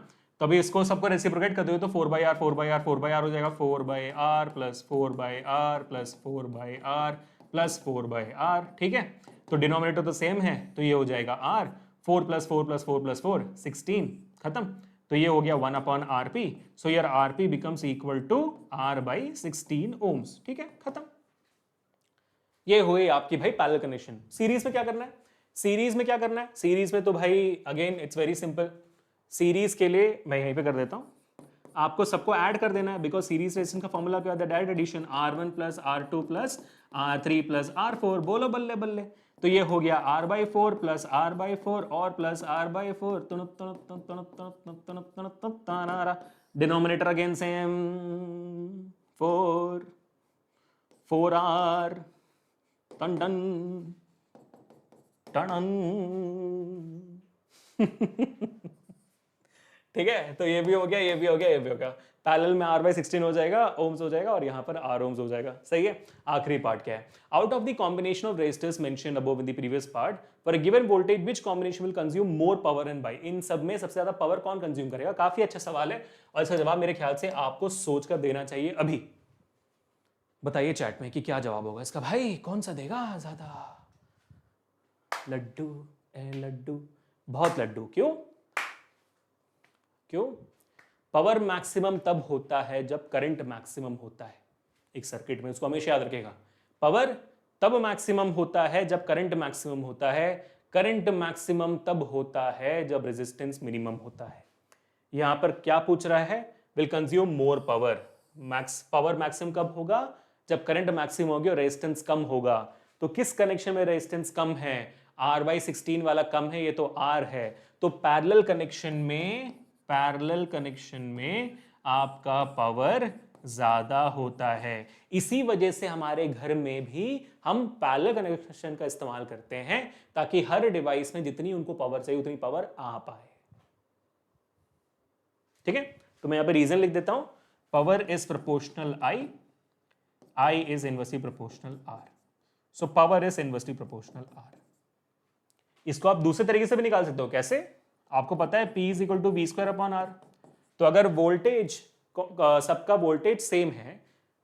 तभी इसको सबको रेसिप्रोकेट कर दो तो 4/R 4/R 4/R हो जाएगा, 4/R plus 4/R plus 4/R plus 4/R, ठीक है। तो डिनोमिनेटर तो सेम है, तो ये हो जाएगा R, 4 प्लस 4 प्लस 4 प्लस 4 16, खत्म। तो ये हो गया 1/RP, सो यार RP becomes equal to R/16 ohms, ठीक है, खत्म। ये हुए आपकी भाई पैरेलल कनेक्शन। सीरीज में क्या करना है, सीरीज में क्या करना है, सीरीज में तो भाई again it's very simple. Series के लिए मैं यहीं पे कर देता हूं, आपको सबको ऐड कर देना है, बिकॉज सीरीज रेजिस्टेंस का फॉर्मूला क्या होता है, direct addition, R1 plus R2 plus R3 plus R4, बोलो बल्ले बल्ले। तो ये हो गया R/4 प्लस R/4 और plus R/4, denominator again same, 4R टन टन टन ठीक है। तो ये भी हो गया, ये भी हो गया, ये भी हो गया। पैरेलल में R/16 हो जाएगा, ओम्स हो जाएगा, और यहां पर R ओम्स हो जाएगा, सही है। आखिरी पार्ट क्या है, out of the combination of resistors mentioned above in the previous part for a given voltage which combination will consume more power and by, इन सब में सबसे ज्यादा पावर कौन कंज्यूम करेगा। काफी अच्छा सवाल है, और इसका जवाब मेरे ख्याल से आपको सोचकर देना चाहिए अभी। बताइए चैट में कि क्या जवाब होगा इसका, भाई कौन सा देगा ज्यादा। लड्डू ए लड्डू, बहुत लड्डू, क्यों क्यों। पावर मैक्सिमम तब होता है जब करंट मैक्सिमम होता है एक सर्किट में, उसको हमेशा याद रखेगा। पावर तब मैक्सिमम होता है जब करंट मैक्सिमम होता है, करंट मैक्सिमम तब होता है जब रेजिस्टेंस मिनिमम होता है। यहां पर क्या पूछ रहा है, will consume more power, power maximum कब होगा, जब करंट मैक्सिमम होगी और रेजिस्टेंस कम होगा। तो किस कनेक्शन में रेजिस्टेंस कम है, R/16 वाला कम है, ये तो R है। तो पैरेलल कनेक्शन में आपका पावर ज्यादा होता है। इसी वजह से हमारे घर में भी हम पैरेलल कनेक्शन का इस्तेमाल करते हैं, ताकि हर डिवाइस में जितनी उनको पावर चाहिए उतनी पावर आ पाए, ठीक है। तो मैं यहां पर रीजन लिख देता हूं, power is proportional I is inversely proportional R, so power is inversely proportional R। इसको आप दूसरे तरीके से भी निकाल सकते हो, कैसे, आपको पता है P is equal to V²/R। तो अगर वोल्टेज सबका वोल्टेज सेम है,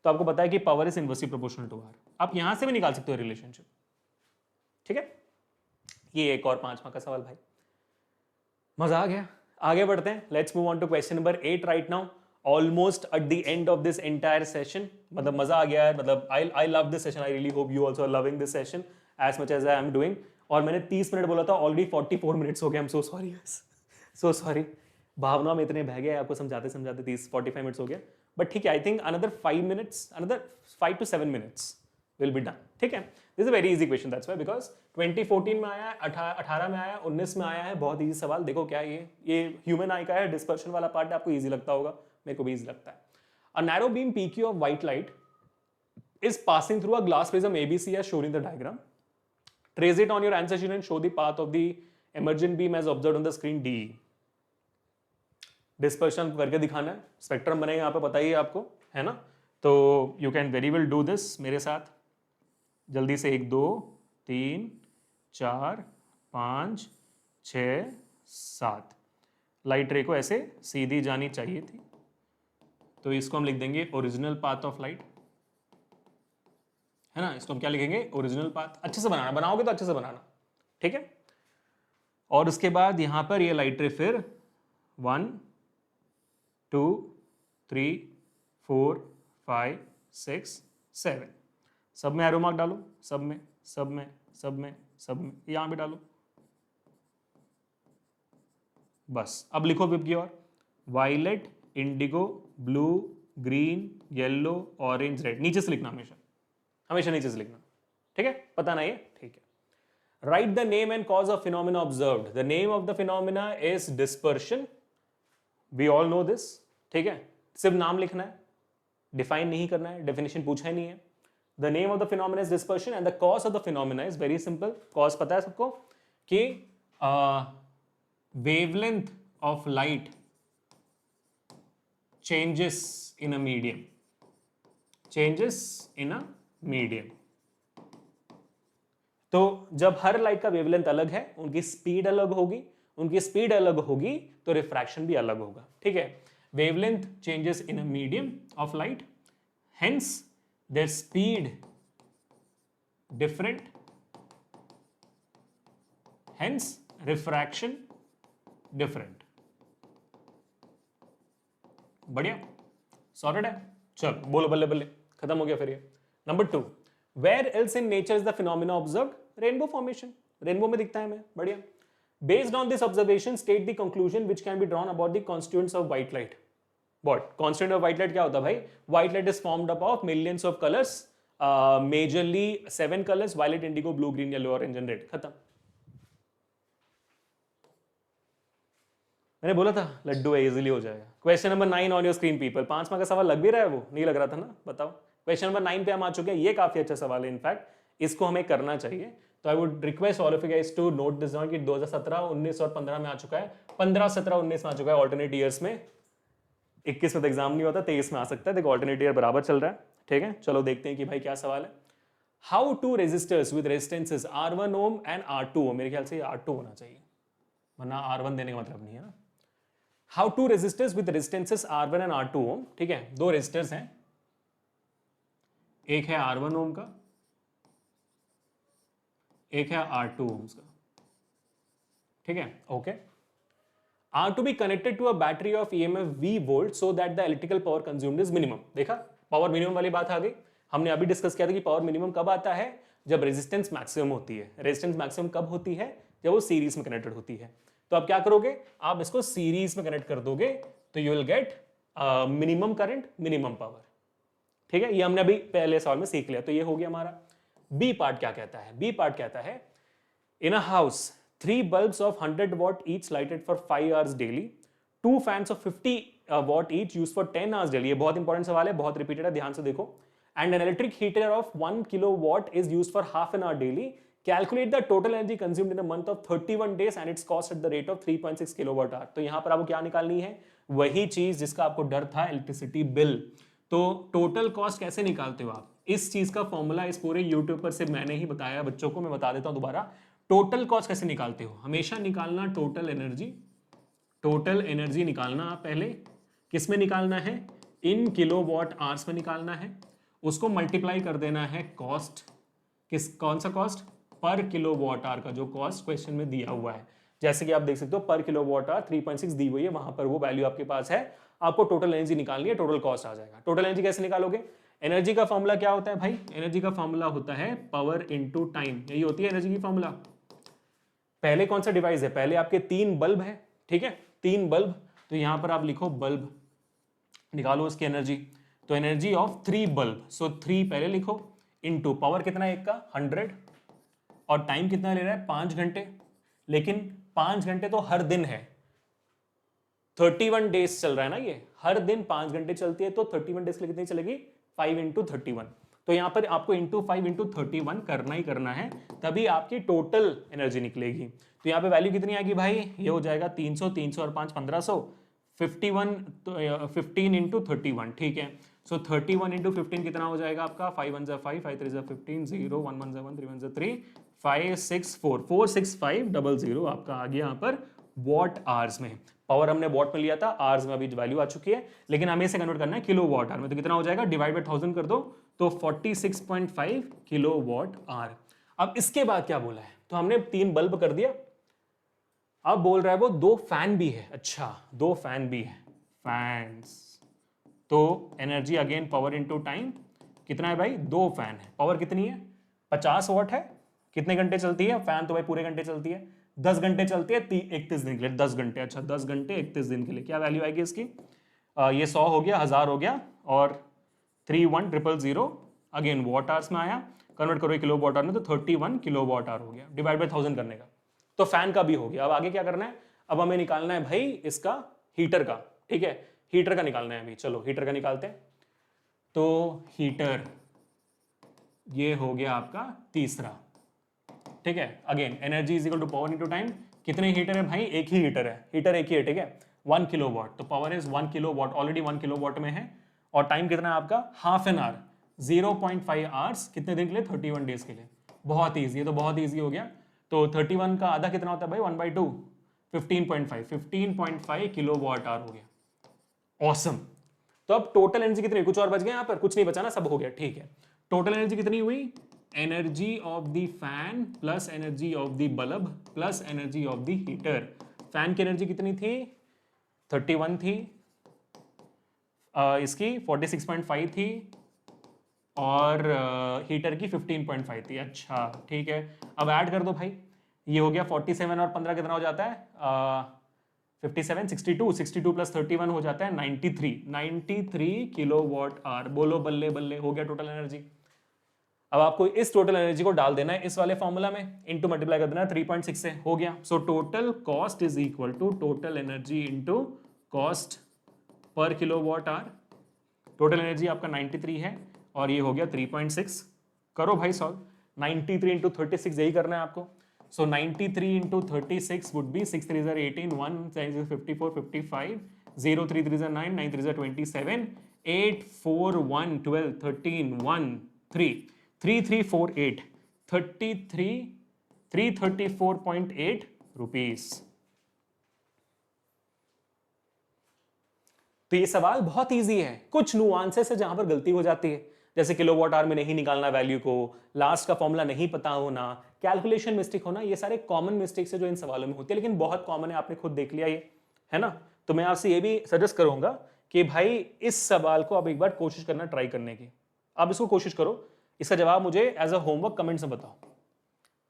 तो आपको पता है कि power is inversely proportional to R। आप यहां से भी निकाल सकते हो रिलेशनशिप, ठीक है। ये एक और 5वां का सवाल भाई, मजा आ गया। आगे बढ़ते हैं, let's move on to question number 8 right now, almost at the end of this entire session. मतलब मजा आ गया है, मतलब I love this session, I really hope you also are loving this session as much as I am doing. और मैंने 30 मिनट बोला था, ऑलरेडी 44 मिनट्स हो गए, I am so sorry, so sorry. भावना में इतने बह गए, आपको समझाते समझाते 45 मिनट्स हो गया, बट ठीक है। I think another 5 minutes, another 5 to 7 minutes will be done, ठीक है। This is a very easy question, that's why, because 2014 में आया है, 18 में आया है, 19 में आया है, बहुत इजी सवाल। देखो क्या ये ह्यूमन आई का है, डिस्पर्शन वाला पार्ट है, आपको इजी लगता होगा, मेरे को भी इजी लगता है। A narrow beam PQ of white light is passing through a glass prism ABC as shown in the diagram. Trace it on your answer sheet and show the path of the emergent beam as observed on the screen D. Dispersion करके दिखाना है, स्पेक्ट्रम बनेगा यहाँ पे, पता ही है आपको, है ना। तो you can very well do this मेरे साथ। जल्दी से 1 2 3 4 5 6 7। लाइट रे को ऐसे सीधी जानी चाहिए थी, तो इसको हम लिख देंगे ओरिजिनल पाथ ऑफ लाइट, है ना। इसको हम क्या लिखेंगे, ओरिजिनल पाथ। अच्छे से बनाना, बनाओगे तो अच्छे से बनाना, ठीक है। और उसके बाद यहां पर ये लाइट रे फिर 1 2 3 4 5 6 7 सब में एरो मार्क डालो, सब में सब में सब में सब में, यहां भी डालो बस। अब लिखो विप की और, violet, indigo, blue, green, yellow, orange, red. नीचे से लिखना, हमेशा हमेशा नीचे से लिखना, ठीक है। पता नहीं है, ठीक है। Write the name and cause of phenomena observed. The name of the phenomena is dispersion, we all know this, ठीक है। सिर्फ नाम लिखना है, डिफाइन नहीं करना है, डेफिनेशन पूछा ही नहीं है। The name of the phenomena is dispersion and the cause of the phenomena is very simple. Cause पता है सबको कि wavelength of light changes in a medium, changes in a medium। तो जब हर लाइट का वेवलेंथ अलग है, उनकी स्पीड अलग होगी, उनकी स्पीड अलग होगी तो रिफ्रैक्शन भी अलग होगा, ठीक है। Wavelength changes in a medium of light, hence there speed different, hence refraction different. बढ़िया, सॉर्टेड है। चल बोलो बल्ले बल्ले, खत्म हो गया फिर ये। Number 2, where else in nature is the phenomena observed? Rainbow formation, rainbow में दिखता है हमें, बढ़िया। Based on this observation state the conclusion which can be drawn about the constituents of white light. What constituent of white light क्या होता है भाई? White light is formed up of millions of colours, majorly 7 colours, violet, indigo, blue, green, yellow, orange and red. खत्म। मैंने बोला था लड्डू है, इजीली हो जाएगा। Question number 9 on your screen people. 5 mark का सवाल लग भी रहा है, वो नहीं लग रहा था ना, बताओ। क्वेश्चन नंबर 9 पे हम आ चुके हैं, ये काफी अच्छा सवाल है, इनफैक्ट इसको हमें करना चाहिए। तो I would request all of you guys to note this down कि 2017, 19 और 15 में आ चुका है, 15, 17, 19 में आ चुका है ऑल्टरनेट ईयर्स में। 21 में तो एग्जाम नहीं होता, 23 में आ सकता है। देखो ऑल्टरनेट ईयर बराबर चल रहा है, ठीक है। चलो देखते हैं कि भाई क्या सवाल है। How two resistors with resistances R1 ohm and R2 ohm. मेरे ख्याल से R2 होना चाहिए, वरना R1 देने का मतलब नहीं है ना। How two resistors with resistances R1 and R2 ohm, ठीक है। दो रेजिस्टर्स हैं, एक है R1 ओम का, एक है R2 ओम्स का, ठीक है, okay. Are to be connected to a battery of EMF V volt so that the electrical power consumed is minimum. देखा, पावर मिनिमम वाली बात आ गई। हमने अभी डिस्कस किया था कि पावर मिनिमम कब आता है, जब रेजिस्टेंस मैक्सिमम होती है। रेजिस्टेंस मैक्सिमम कब होती है, जब वो सीरीज में कनेक्टेड होती है। तो आप क्या करोगे, आप इसको सीरीज में कनेक्ट कर दोगे तो you will get minimum current, minimum power, ठीक है। ये हमने अभी पहले सवाल में सीख लिया, तो ये हो गया हमारा। बी पार्ट क्या कहता है? बी पार्ट कहता है इन a house 3 bulbs of 100 watt each lighted for 5 hours daily, 2 fans of 50 watt each used for 10 hours daily। ये बहुत इंपॉर्टेंट सवाल है, बहुत रिपीटेड है, ध्यान से देखो। And an electric heater of 1 kilowatt is used for half an hour daily, calculate the total energy consumed in a month of 31 days and its cost at the rate of 3.6 kilowatt hour। तो यहां पर आपको क्या निकालनी है, वही चीज जिसका आपको डर था, इलेक्ट्रिसिटी बिल। तो टोटल कॉस्ट कैसे निकालते हो आप? इस चीज का फॉर्मूला इस पूरे यूट्यूब पर सिर्फ मैंने ही बताया बच्चों को, मैं बता देता हूं दोबारा। टोटल कॉस्ट कैसे निकालते हो? हमेशा निकालना टोटल एनर्जी, टोटल एनर्जी निकालना आप पहले किस में निकालना है, इन किलोवाट आवर्स में निकालना है। उसको मल्टीप्लाई कर देना है कॉस्ट, किस कौन सा कॉस्ट, पर किलोवाट आवर का जो कॉस्ट क्वेश्चन में दिया हुआ है। जैसे कि आप देख सकते हो पर किलोवाट आवर 3.6 दी हुई है, वहां पर वो वैल्यू आपके पास है। आपको टोटल एनर्जी निकालनी है, टोटल कॉस्ट आ जाएगा। टोटल एनर्जी कैसे निकालोगे? एनर्जी का फॉर्मूला क्या होता है भाई? एनर्जी का फॉर्मूला होता है पावर इनटू टाइम, यही होती है एनर्जी की फॉर्मूला। पहले कौन सा डिवाइस है? पहले आपके 3 बल्ब है, ठीक है, 3 बल्ब। तो यहां पर आप लिखो बल्ब, निकालो उसकी एनर्जी। तो एनर्जी ऑफ 3 बल्ब, सो 3 पहले लिखो, इनटू पावर कितना है एक का 100, और टाइम कितना ले रहा है 5 घंटे। लेकिन 5 घंटे तो हर दिन है, 31 डेज चल रहा है ना ये, हर दिन 5 घंटे चलती है, तो 31 डेज के लिए कितनी चलेगी, 5 इंटू 31। तो यहां पर आपको इंटू 5 इंटू 31 करना ही करना है, तभी आपकी टोटल एनर्जी निकलेगी। तो यहाँ पे वैल्यू कितनी आएगी भाई? ये हो जाएगा 300, 300 और 5 1500, 51, तो 15 इंटू 31, ठीक है। सो 31 इंटू 15 कितना हो जाएगा आपका, 5 1 5, 5 3 15, 0 1 1 1 3 1 3, 5 6 4 4 6 5 00 आपका आ गया यहाँ पर वॉट आवर्स में। पावर हमने वॉट में लिया था, आवर्स में अभी वैल्यू आ चुकी है, लेकिन हमें इसे कन्वर्ट करना है किलो वॉट आवर में। तो कितना हो जाएगा, डिवाइड बाय 1000 कर दो तो 46.5 किलो वॉट आवर। अब इसके बाद क्या बोला है, तो हमने 3 बल्ब कर दिया, अब बोल रहा है वो 2 फैन भी है। अच्छा 2 फैन भी है, फैंस, तो energy again power into time कितना है भाई, 2 फैन है, पावर कितनी है 50 वाट है। कितने घंटे चलती है फैन, तो भाई पूरे घंटे चलती है, 10 घंटे चलती है 31 दिन के लिए, 10 घंटे, अच्छा 10 घंटे 31 दिन के लिए क्या वैल्यू आएगी इसकी, ये 100 हो गया, 1000 हो गया, और 31000 अगेन वॉट आवर्स में आया, कन्वर्ट करो किलो वॉट आवर में, तो 31 किलो वॉट आवर हो गया, डिवाइड बाय 1000 करने का। तो फैन का भी हो गया। अब आगे क्या करना है, अब हमें निकालना है भाई इसका हीटर का, ठीक है, हीटर का निकालना है अभी, चलो हीटर का निकालते हैं। तो हीटर ये हो गया आपका तीसरा, ठीक है। Again energy is equal to power into time, कितने हीटर है भाई, एक ही हीटर है, हीटर एक ही है, ठीक है, 1 किलो वॉट, तो power is 1 kilo watt, already 1 kilo watt में है, और टाइम कितना है आपका, हाफ एन आवर, 0.5 आवर्स, कितने दिन के लिए, 31 डेज के लिए। बहुत ईजी है, तो बहुत ईजी हो गया। तो 31 का आधा कितना होता है भाई, 1/2, 15.5 किलो वॉट आवर हो गया। ऑसम। तो अब टोटल एनर्जी कितनी, कुछ और बच गया यहाँ पर, कुछ नहीं बचा ना, सब हो गया, ठीक है। टोटल एनर्जी कितनी हुई, energy of the fan plus energy of the bulb plus energy of the heater. Fan की एनर्जी कितनी थी, 31 थी, इसकी 46.5 थी, और हीटर की 15.5 थी। अच्छा ठीक है, अब ऐड कर दो भाई, ये हो गया 47 और 15 कितना हो जाता है, 57 62 62 प्लस 31 हो जाता है 93 किलो वॉट आवर। बोलो बल्ले बल्ले, हो गया टोटल एनर्जी। अब आपको इस टोटल एनर्जी को डाल देना है इस वाले फॉर्मूला में, इनटू मल्टीप्लाई कर देना है 3.6 से, हो गया। So total cost is equal to total energy into cost per kilo watt hour. Total energy आपका 93 है और ये हो गया 3.6। करो भाई सॉल्व, 93 इंटू 36 यही करना है आपको। सो 93 इंटू 36 वुड बी 6 3 18, 1 54 55, 0 3 3 9, 9 3 27, 8 4 1 12 13 1 3 3 3 4 8 33 334.8 रुपीस। तो ये सवाल बहुत इजी है, कुछ नुआंसेस है जहां पर गलती हो जाती है, जैसे किलोवाट आवर में नहीं निकालना वैल्यू को, लास्ट का फॉर्मूला नहीं पता होना, कैलकुलेशन मिस्टेक होना, ये सारे कॉमन मिस्टेक्स है जो इन सवालों में होती है, लेकिन बहुत कॉमन है, आपने खुद देख लिया ये, है ना। तो मैं आपसे ये भी सजेस्ट करूंगा कि भाई इस सवाल को आप एक बार कोशिश करना, ट्राई करने की, आप इसको कोशिश करो, इसका जवाब मुझे एज अ होमवर्क कमेंट्स में बताओ,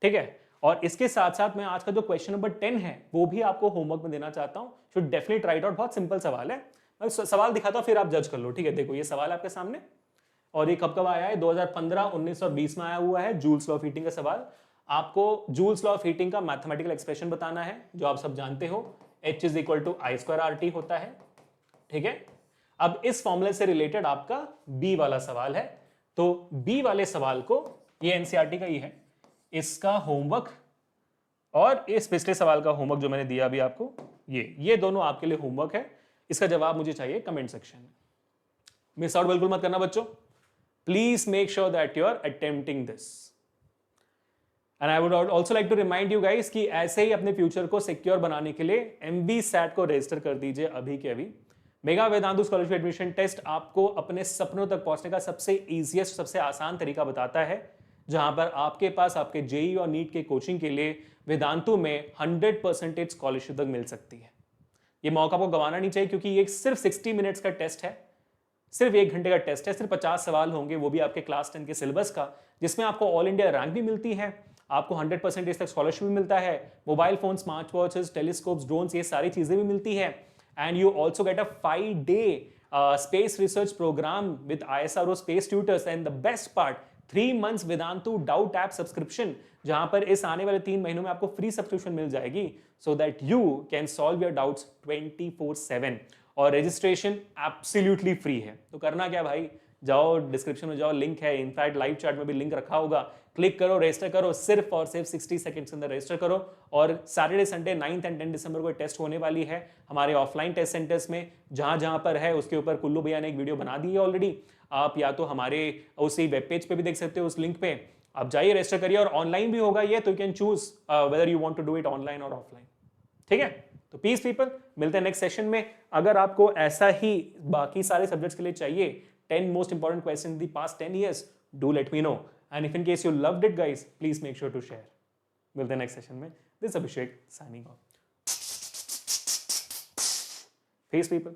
ठीक है। और इसके साथ साथ मैं आज का जो क्वेश्चन नंबर 10 है वो भी आपको होमवर्क में देना चाहता हूं, should definitely try it out, बहुत सिंपल सवाल है। मैं सवाल दिखाता हूं फिर आप जज कर लो, ठीक है। देखो ये सवाल आपके सामने, और ये कब कब आया है, 2015 19 और 20 में आया हुआ है, जूल्स लॉ ऑफ हीटिंग का सवाल। आपको जूल्स लॉ ऑफ हीटिंग का मैथमेटिकल एक्सप्रेशन बताना है, जो आप सब जानते हो, H is equal to I square R T होता है, ठीक है। अब इस फॉर्मूले से रिलेटेड आपका बी वाला सवाल है, तो बी वाले सवाल को, ये एनसीईआरटी का ही है, इसका होमवर्क और इस पिछले सवाल का होमवर्क जो मैंने दिया अभी आपको, ये दोनों आपके लिए होमवर्क है। इसका जवाब मुझे चाहिए कमेंट सेक्शन में, मिस आउट बिल्कुल मत करना बच्चों, please make sure that you are attempting this. And I would also like to remind you guys कि ऐसे ही अपने फ्यूचर को सिक्योर बनाने के लिए MBSAT को रजिस्टर कर दीजिए अभी के अभी। Mega Vedantu scholarship admission test आपको अपने सपनों तक पहुंचने का सबसे इजीएस्ट, सबसे आसान तरीका बताता है, जहां पर आपके पास आपके जेई और नीट के कोचिंग के लिए वेदांतु में 100% स्कॉलरशिप तक मिल सकती है। ये मौका आपको गंवाना नहीं चाहिए, क्योंकि ये सिर्फ 60 मिनट्स का टेस्ट है, सिर्फ 1 घंटे का टेस्ट है, सिर्फ 50 सवाल होंगे, वो भी आपके क्लास 10 के सिलेबस का, जिसमें आपको ऑल इंडिया रैंक भी मिलती है, आपको 100% तक स्कॉलरशिप भी मिलता है, mobile phone, smart watches, telescopes, drones, ये सारी चीजें भी मिलती है। And you also get a 5-day space research program with ISRO space tutors, and the best part, 3 months Vedantu doubt app subscription, जहां पर इस आने वाले 3 महीनों में आपको फ्री सब्सक्रिप्शन मिल जाएगी, so that you can solve your doubts 24/7। और रजिस्ट्रेशन एब्सोल्युटली फ्री है। तो करना क्या भाई, जाओ डिस्क्रिप्शन में जाओ, लिंक है, इनफैक्ट लाइव चैट में भी लिंक रखा होगा, क्लिक करो, रजिस्टर करो, सिर्फ और सिर्फ 60 सेकंड्स के अंदर रजिस्टर करो। और सैटरडे संडे 9 एंड 10 दिसंबर को टेस्ट होने वाली है हमारे ऑफलाइन टेस्ट सेंटर्स में। जहां जहां पर है उसके ऊपर कुल्लू भैया ने एक वीडियो बना दी है ऑलरेडी। आप या तो हमारे उसी वेब पेज पे भी देख सकते हो, उस लिंक पे आप जाइए, रजिस्टर करिए। और ऑनलाइन भी होगा ये, तो you can choose whether you want to do it online और ऑफलाइन। ठीक है, तो पीस पीपल, मिलते हैं नेक्स्ट सेशन में। अगर आपको ऐसा ही बाकी सारे सब्जेक्ट्स के लिए चाहिए 10 most important question in the past 10 years, do let me know. And if in case you loved it guys, please make sure to share. मिलते हैं नेक्स्ट सेशन में। This Abhishek signing off. Peace people.